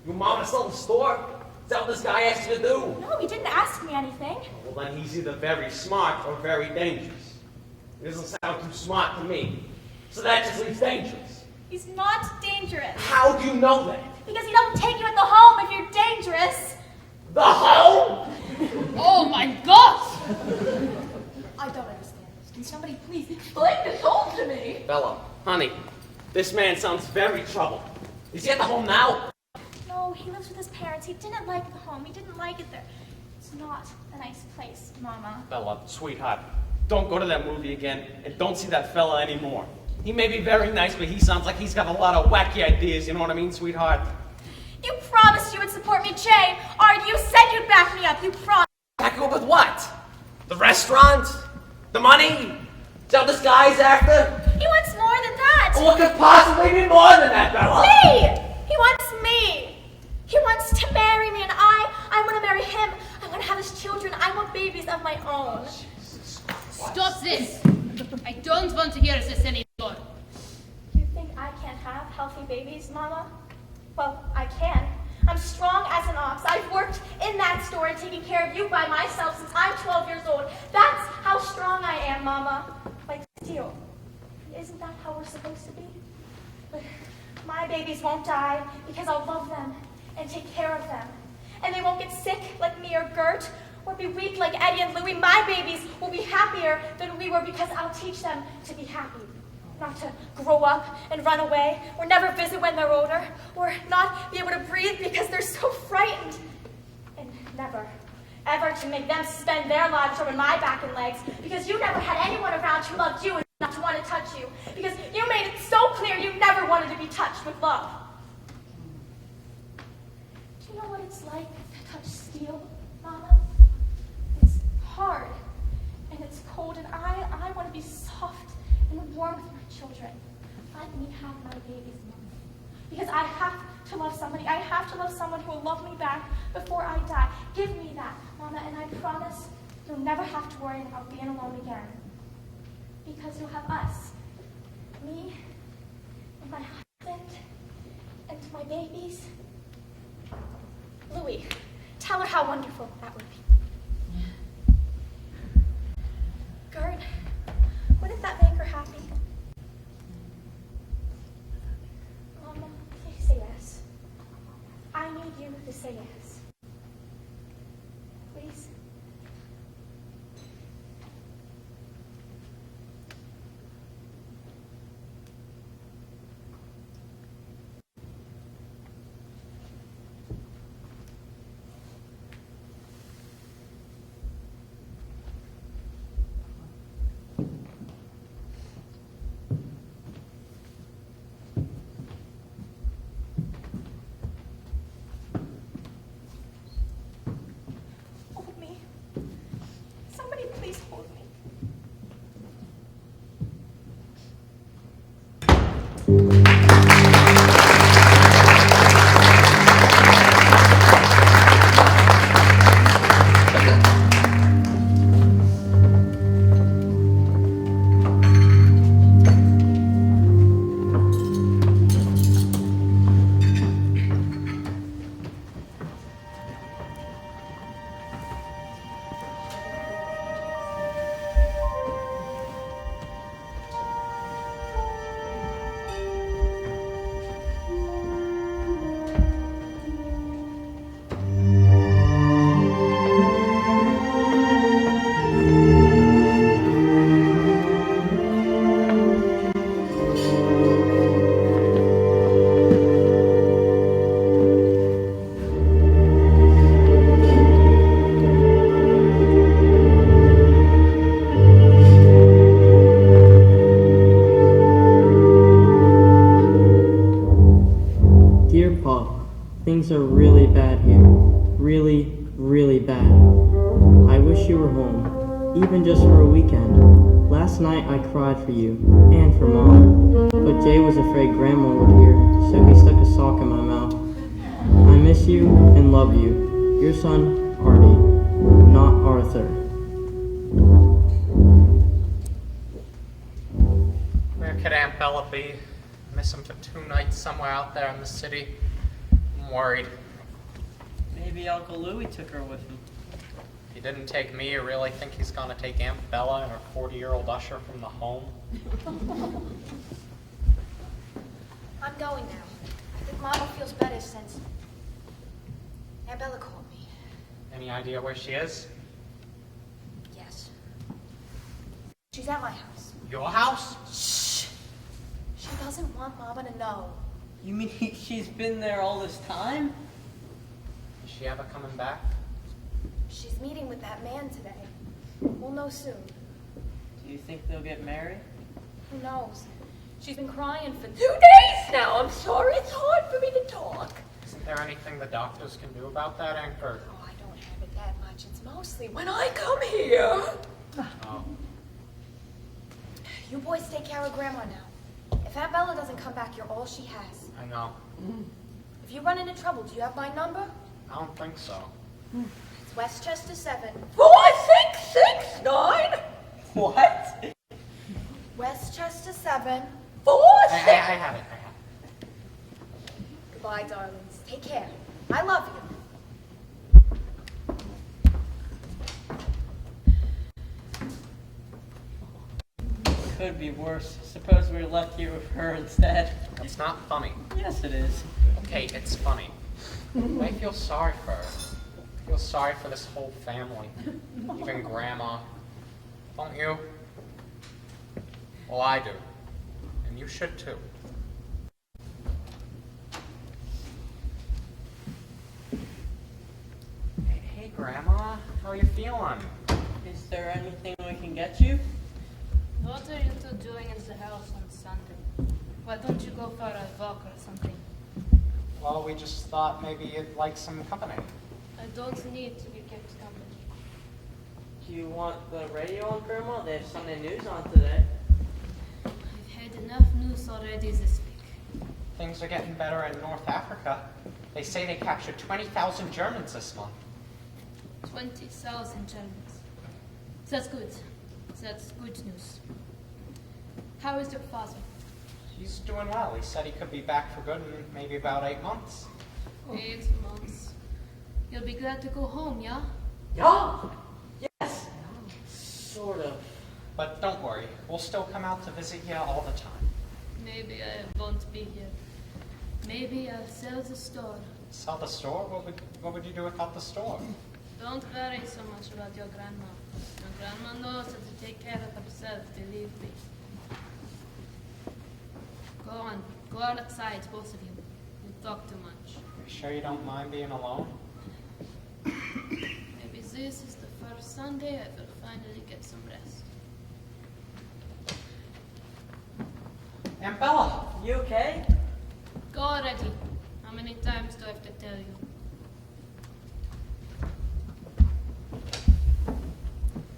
Your mama sold the store? Is that what this guy asked you to do? No, he didn't ask me anything. Well, then he's either very smart or very dangerous. It doesn't sound too smart to me. So that just leaves dangerous. He's not dangerous. How do you know that? Because he doesn't take you in the home if you're dangerous. The home? Oh my gosh! I don't understand this. Can somebody please explain this all to me? Bella, honey, this man sounds very troubled. Is he at the home now? No, he lives with his parents. He didn't like the home. He didn't like it there. It's not a nice place, Mama. Bella, sweetheart, don't go to that movie again, and don't see that fella anymore. He may be very nice, but he sounds like he's got a lot of wacky ideas, you know what I mean, sweetheart? You promised you would support me, Jay. Artie, you said you'd back me up. You promised. Back up with what? The restaurant? The money? Is that what this guy's after? He wants more than that. What could possibly be more than that, Bella? Me! He wants me. He wants to marry me, and I want to marry him. I want to have his children. I want babies of my own. Stop this! I don't want to hear this anymore. You think I can't have healthy babies, Mama? Well, I can. I'm strong as an ox. I've worked in that store and taken care of you by myself since I'm 12 years old. That's how strong I am, Mama. Like steel. Isn't that how we're supposed to be? But my babies won't die because I'll love them and take care of them. And they won't get sick like me or Gert, or be weak like Eddie and Louie. My babies will be happier than we were because I'll teach them to be happy. Not to grow up and run away, or never visit when they're older, or not be able to breathe because they're so frightened. And never, ever to make them spend their lives rubbing my back and legs because you never had anyone around who loved you enough to want to touch you, because you made it so clear you never wanted to be touched with love. Do you know what it's like to touch steel, Mama? It's hard, and it's cold, and I want to be soft and warm with my children. Let me have my babies, Mama. Because I have to love somebody. I have to love someone who will love me back before I die. Give me that, Mama, and I promise you'll never have to worry about being alone again. Because you'll have us. Me, and my husband, and my babies. Louie, tell her how wonderful that would be. Gert, wouldn't that make her happy? Mama, please say yes. I need you to say yes. Please. Hold me. Somebody please hold me. Dear Pa, things are really bad here. Really, really bad. I wish you were home, even just for a weekend. Last night I cried for you, and for Mom. But Jay was afraid Grandma would hear, so he stuck a sock in my mouth. I miss you and love you. Your son, Artie, not Arthur. Where could Aunt Bella be? Miss him for 2 nights somewhere out there in the city. I'm worried. Maybe Uncle Louie took her with him. If he didn't take me, you really think he's gonna take Aunt Bella and her 40-year-old usher from the home? I'm going now. I think Mama feels better since Aunt Bella called me. Any idea where she is? Yes. She's at my house. Your house? Shh. She doesn't want Mama to know. You mean she's been there all this time? Is she ever coming back? She's meeting with that man today. We'll know soon. Do you think they'll get married? Who knows? She's been crying for 2 days now. I'm sorry, it's hard for me to talk. Isn't there anything the doctors can do about that, Aunt Gertie? Oh, I don't have it that much. It's mostly when I come here. Oh. You boys take care of Grandma now. If Aunt Bella doesn't come back, you're all she has. I know. If you run into trouble, do you have my number? I don't think so. It's Westchester 7 4669. What? Westchester 7 I have it. Goodbye, darlings. Take care. I love you. Could be worse. Suppose we were lucky with her instead. It's not funny. Yes, it is. Okay, it's funny. I feel sorry for her. I feel sorry for this whole family. Even Grandma. Don't you? Well, I do. And you should too. Hey, Grandma. How are you feeling? Is there anything we can get you? What are you two doing in the house on Sunday? Why don't you go for a walk or something? Well, we just thought maybe you'd like some company. I don't need to be kept company. Do you want the radio on, Grandma? They have Sunday news on today. I've had enough news already this week. Things are getting better in North Africa. They say they captured 20,000 Germans this month. 20,000 Germans. That's good. That's good news. How is your father? He's doing well. He said he could be back for good in maybe about 8 months. 8 months. You'll be glad to go home, yeah? Yeah. Yes. Sort of. But don't worry, we'll still come out to visit you all the time. Maybe I won't be here. Maybe I'll sell the store. Sell the store? What would you do without the store? Don't worry so much about your grandma. Your grandma knows how to take care of herself, believe me. Go on. Go outside, both of you. You talk too much. You sure you don't mind being alone? Maybe this is the first Sunday I will finally get some rest. Aunt Bella! You okay? Go already. How many times do I have to tell you?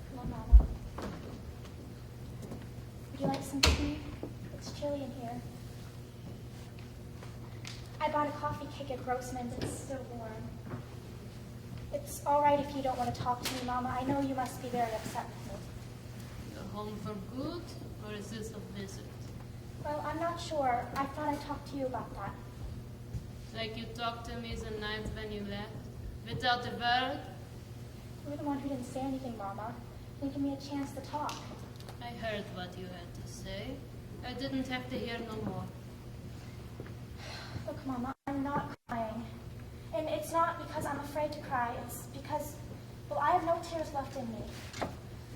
Hello, Mama. Would you like some tea? It's chilly in here. I bought a coffee cake at Grossman's. It's still warm. It's all right if you don't want to talk to me, Mama. I know you must be very upset with me. You're home for good, or is this a visit? Well, I'm not sure. I thought I'd talk to you about that. Like you talked to me the night when you left? Without a word? You were the one who didn't say anything, Mama. You give me a chance to talk. I heard what you had to say. I didn't have to hear no more. Look, Mama, I'm not crying. And it's not because I'm afraid to cry. It's because, well, I have no tears left in me.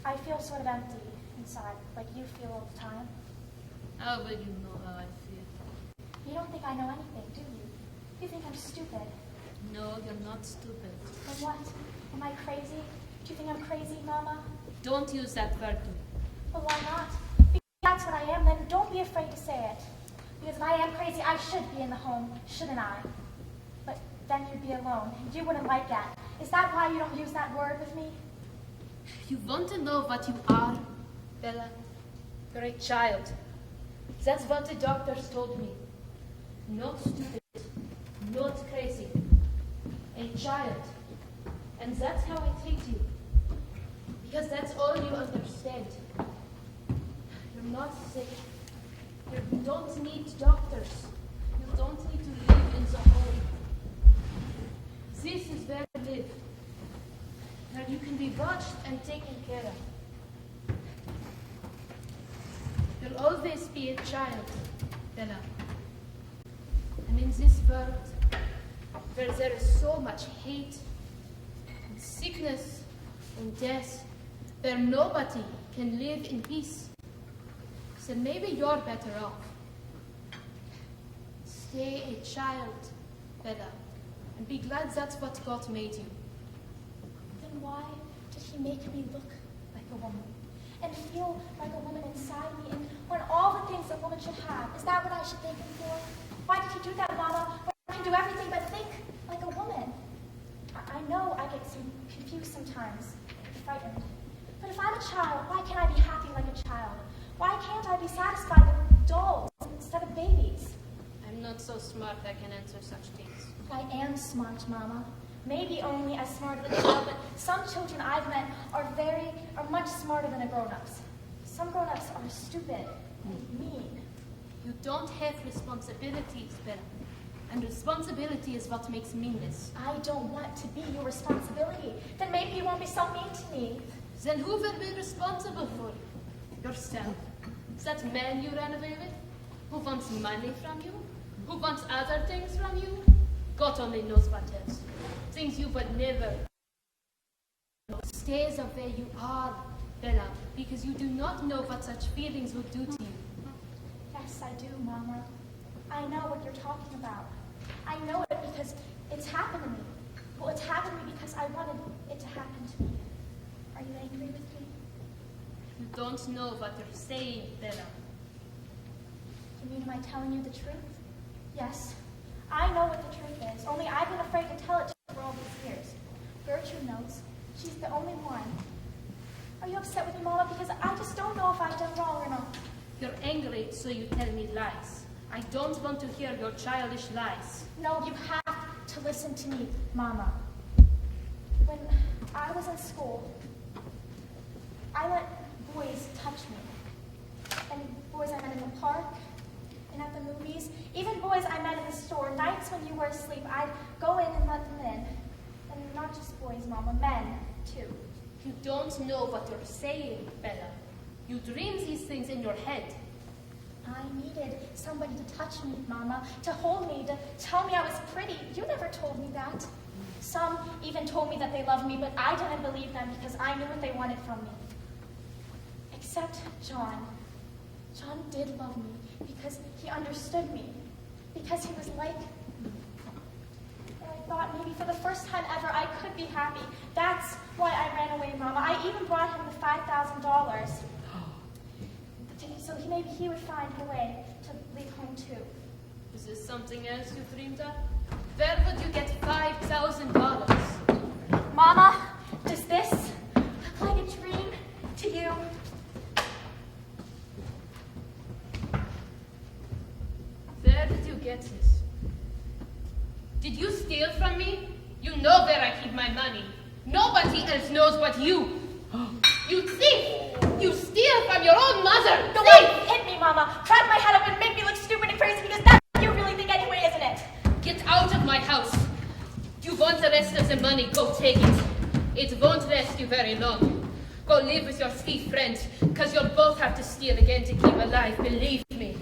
I feel sort of empty inside, like you feel all the time. How will you know how I feel? You don't think I know anything, do you? You think I'm stupid. No, you're not stupid. Then what? Am I crazy? Do you think I'm crazy, Mama? Don't use that word. Well, why not? Because that's what I am, then don't be afraid to say it. Because if I am crazy, I should be in the home, shouldn't I? But then you'd be alone, and you wouldn't like that. Is that why you don't use that word with me? You want to know what you are, Bella? You're a child. That's what the doctors told me. Not stupid, not crazy. A child. And that's how I treat you. Because that's all you understand. You're not sick. You don't need doctors. You don't need to live in the home. This is where you live. Where you can be watched and taken care of. You'll always be a child, Bella. And in this world, where there is so much hate, and sickness, and death, where nobody can live in peace, so maybe you're better off. Stay a child, Bella, and be glad that's what God made you. Then why did he make me look like a woman? And feel like a woman inside me, and want all the things a woman should have? Is that what I should thank him for? Why did he do that, Mama? When I can do everything but think? sometimes, frightened. But if I'm a child, why can't I be happy like a child? Why can't I be satisfied with dolls instead of babies? I'm not so smart I can answer such things. I am smart, Mama. Maybe only as smart as a child, but some children I've met are much smarter than the grown-ups. Some grown-ups are stupid and mean. You don't have responsibilities, Bella. And responsibility is what makes meanness. I don't want to be your responsibility. Then maybe you won't be so mean to me. Then who will be responsible for you? Yourself. Is that man you ran away with? Who wants money from you? Who wants other things from you? God only knows what else. Things you would never stay the way you are, Bella, because you do not know what such feelings would do to you. Yes, I do, Mama. I know what you're talking about. I know it because it's happened to me. Well, it's happened to me because I wanted it to happen to me. Are you angry with me? You don't know what you're saying, Bella. You mean, am I telling you the truth? Yes. I know what the truth is, only I've been afraid to tell it to her for all these years. Gertrude knows. She's the only one. Are you upset with me, Mama? Because I just don't know if I've done wrong or not. You're angry, so you tell me lies. I don't want to hear your childish lies. No, you have to listen to me, Mama. When I was in school, I let boys touch me. And boys I met in the park, and at the movies, even boys I met in the store. Nights when you were asleep, I'd go in and let them in. And not just boys, Mama, men, too. You don't know what you're saying, Bella. You dream these things in your head. I needed somebody to touch me, Mama, to hold me, to tell me I was pretty. You never told me that. Some even told me that they loved me, but I didn't believe them because I knew what they wanted from me. Except John. John did love me because he understood me, because he was like me. And I thought maybe for the first time ever I could be happy. That's why I ran away, Mama. I even brought him the $5,000. So maybe he would find a way to leave home too. Is this something else you dreamed of? Where would you get $5,000? Mama, does this look like a dream to you? Where did you get this? Did you steal from me? You know where I keep my money. Nobody else knows but you. You thief! You steal from your own mother! Go on, hit me, Mama. Crack my head up and make me look stupid and crazy because that's what you really think anyway, isn't it? Get out of my house. You want the rest of the money, go take it. It won't last you very long. Go live with your thief friends, because you'll both have to steal again to keep alive, believe me.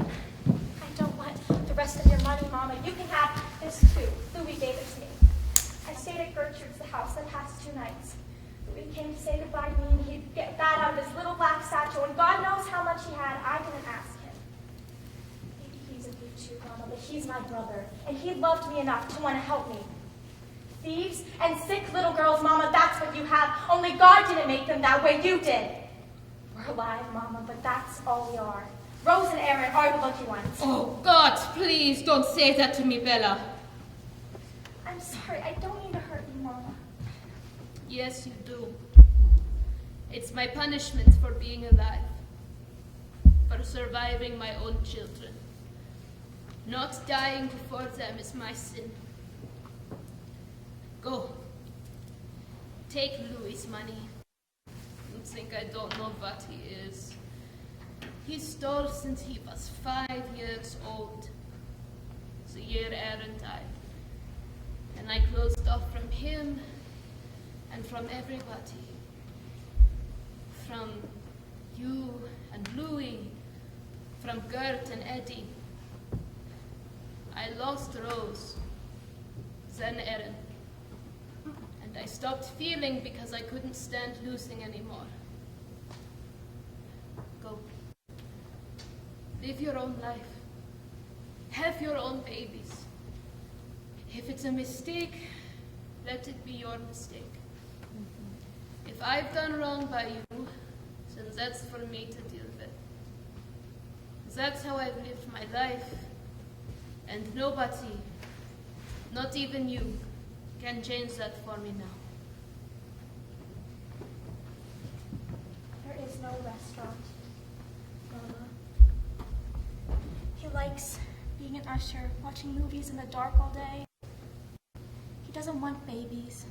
I don't want the rest of your money, Mama. You can have this too. Louis gave it to me. I stayed at Gertrude's house the past 2 nights. Louis came to say goodbye to me, and he'd get that out of his little black satchel, and God knows how much he had. I didn't ask him. Maybe he's a thief too, Mama, but he's my brother, and he loved me enough to want to help me. Thieves and sick little girls, Mama, that's what you have. Only God didn't make them that way, you did. We're alive, Mama, but that's all we are. Rose and Aaron are the lucky ones. Oh, God, please don't say that to me, Bella. I'm sorry, I don't mean to hurt you, Mama. Yes, you do. It's my punishment for being alive, for surviving my own children. Not dying before them is my sin. Go. Take Louis' money. You think I don't know what he is. He stole since he was 5 years old, the year Aaron died. And I closed off from him and from everybody. From you and Louis, from Gert and Eddie. I lost Rose, then Aaron. And I stopped feeling because I couldn't stand losing anymore. Go. Live your own life. Have your own babies. If it's a mistake, let it be your mistake. If I've done wrong by you, then that's for me to deal with. That's how I've lived my life. And nobody, not even you, can change that for me now. no restaurant. Mama. He likes being an usher, watching movies in the dark all day. He doesn't want babies.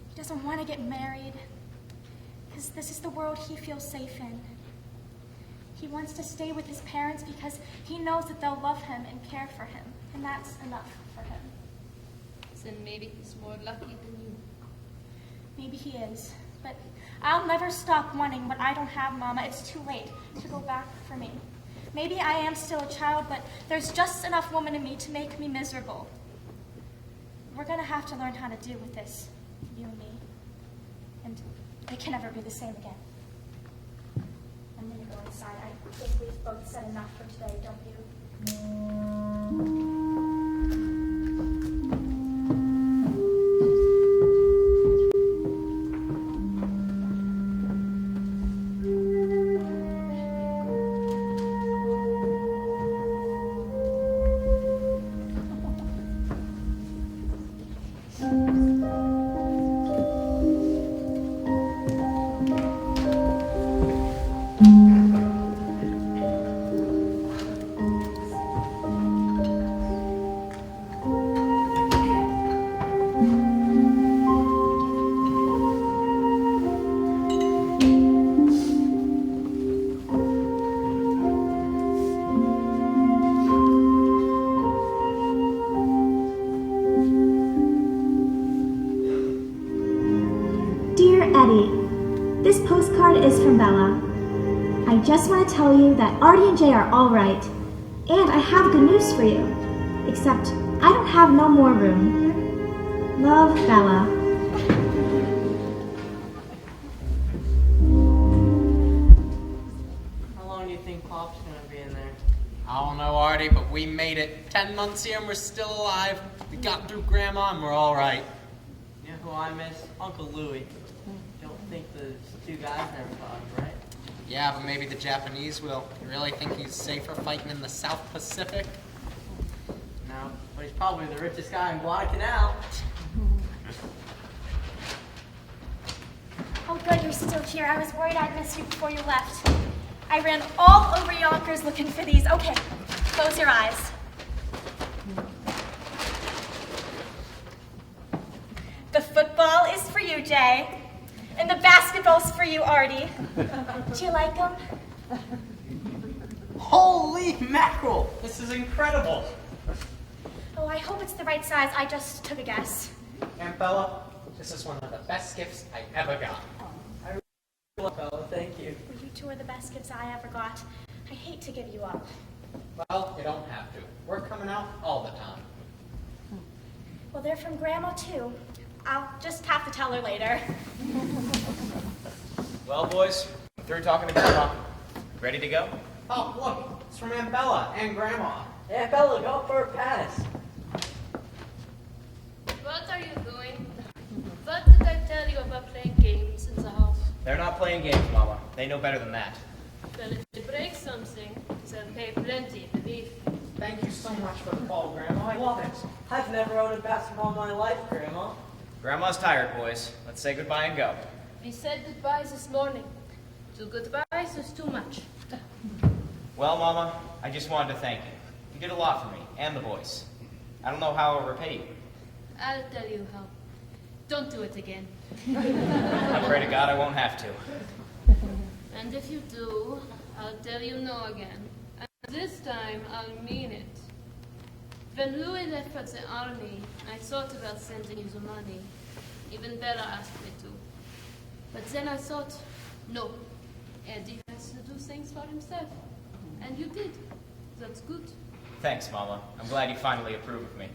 He doesn't want to get married, because this is the world he feels safe in. He wants to stay with his parents because he knows that they'll love him and care for him, and that's enough for him. Then maybe he's more lucky than you. Maybe he is, but I'll never stop wanting what I don't have, Mama. It's too late to go back for me. Maybe I am still a child, but there's just enough woman in me to make me miserable. We're gonna have to learn how to deal with this, you and me. And it can never be the same again. I'm gonna go inside. I think we've both said enough for today, don't you? This postcard is from Bella. I just want to tell you that Artie and Jay are all right. And I have good news for you. Except I don't have no more room. Love, Bella. How long do you think Pop's gonna be in there? I don't know, Artie, but we made it. 10 months here and we're still alive. We got through Grandma and we're all right. You know who I miss? Uncle Louie. Don't think the two guys never fought, right? Yeah, but maybe the Japanese will. You really think he's safer fighting in the South Pacific? No, but he's probably the richest guy in Guadalcanal. Oh, good, you're still here. I was worried I'd miss you before you left. I ran all over Yonkers looking for these. Okay, close your eyes. The football is for you, Jay. And the basketball's for you, Artie. Do you like them? Holy mackerel! This is incredible! Oh, I hope it's the right size. I just took a guess. Aunt Bella, this is one of the best gifts I ever got. I really love Bella, thank you. Well, you two are the best gifts I ever got. I hate to give you up. Well, you don't have to. We're coming out all the time. Well, they're from Grandma, too. I'll just have to tell her later. Well, boys, I'm through talking to Grandma. Ready to go? Oh, look, it's from Aunt Bella and Grandma. Hey, Bella, go for a pass. What are you doing? What did I tell you about playing games in the house? They're not playing games, Mama. They know better than that. Well, if they break something, they'll pay plenty, believe me. Thank you so much for the ball, Grandma. I love it. I've never owned a basketball in my life, Grandma. Grandma's tired, boys. Let's say goodbye and go. We said goodbye this morning. 2 goodbyes is too much. Well, Mama, I just wanted to thank you. You did a lot for me and the boys. I don't know how I'll repay you. I'll tell you how. Don't do it again. I pray to God I won't have to. And if you do, I'll tell you no again. And this time, I'll mean it. When Louis left for the army, I thought about sending you the money. Even Bella asked me to. But then I thought, no, Eddie has to do things for himself. And you did. That's good. Thanks, Mama. I'm glad you finally approve of me.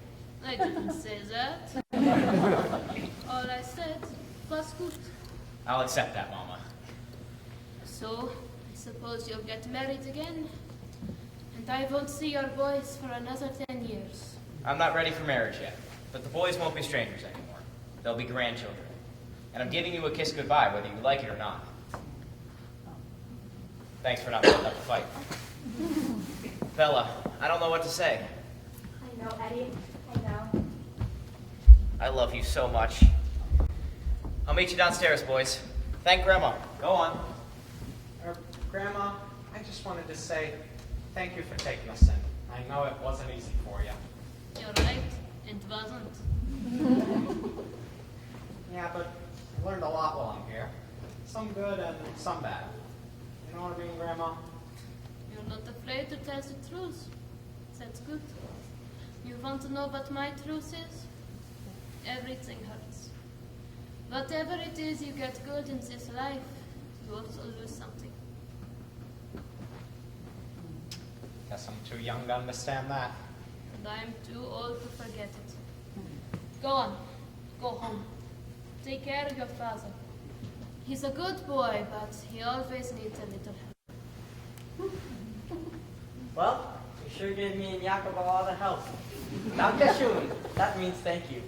I didn't say that. All I said was good. I'll accept that, Mama. So, I suppose you'll get married again? And I won't see your boys for another 10 years. I'm not ready for marriage yet, but the boys won't be strangers anymore. They'll be grandchildren. And I'm giving you a kiss goodbye, whether you like it or not. Thanks for not putting up a fight. Bella, I don't know what to say. I know, Eddie. I know. I love you so much. I'll meet you downstairs, boys. Thank Grandma. Go on. Grandma, I just wanted to say thank you for taking us in. I know it wasn't easy for you. You're right, it wasn't. Yeah, but I learned a lot while I'm here. Some good and some bad. You know what I mean, Grandma? You're not afraid to tell the truth. That's good. You want to know what my truth is? Everything hurts. Whatever it is you get good in this life, you also lose something. Guess I'm too young to understand that. And I'm too old to forget it. Go on. Go home. Take care of your father. He's a good boy, but he always needs a little help. Well, you sure gave me and Jakob a lot of help. Dankeschön. That means thank you.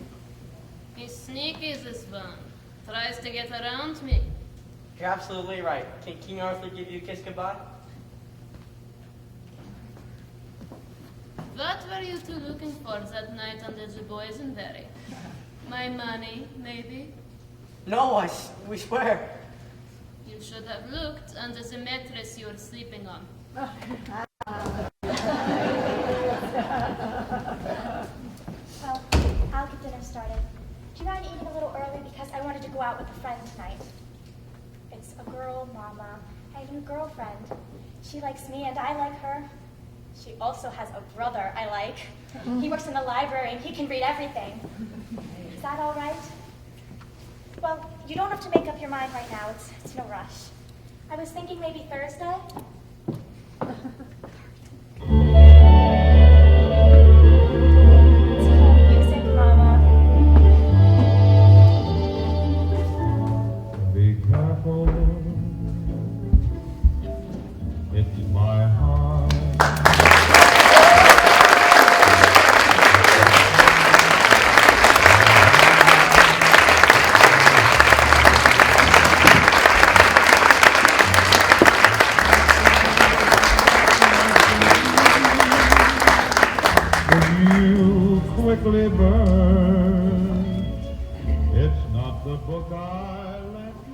He's sneaky, this one. Tries to get around me. You're absolutely right. Can King Arthur give you a kiss goodbye? What were you two looking for that night under the boysenberry? My money, maybe? No, we swear. You should have looked under the mattress you were sleeping on. Well, I'll get dinner started. Do you mind eating a little early because I wanted to go out with a friend tonight? It's a girl, Mama. I have a new girlfriend. She likes me and I like her. She also has a brother I like. He works in the library and he can read everything. Is that all right? Well, you don't have to make up your mind right now. It's no rush. I was thinking maybe Thursday. It's home music, Mama. Be careful, it's my heart. You quickly burn. It's not the book I left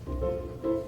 you.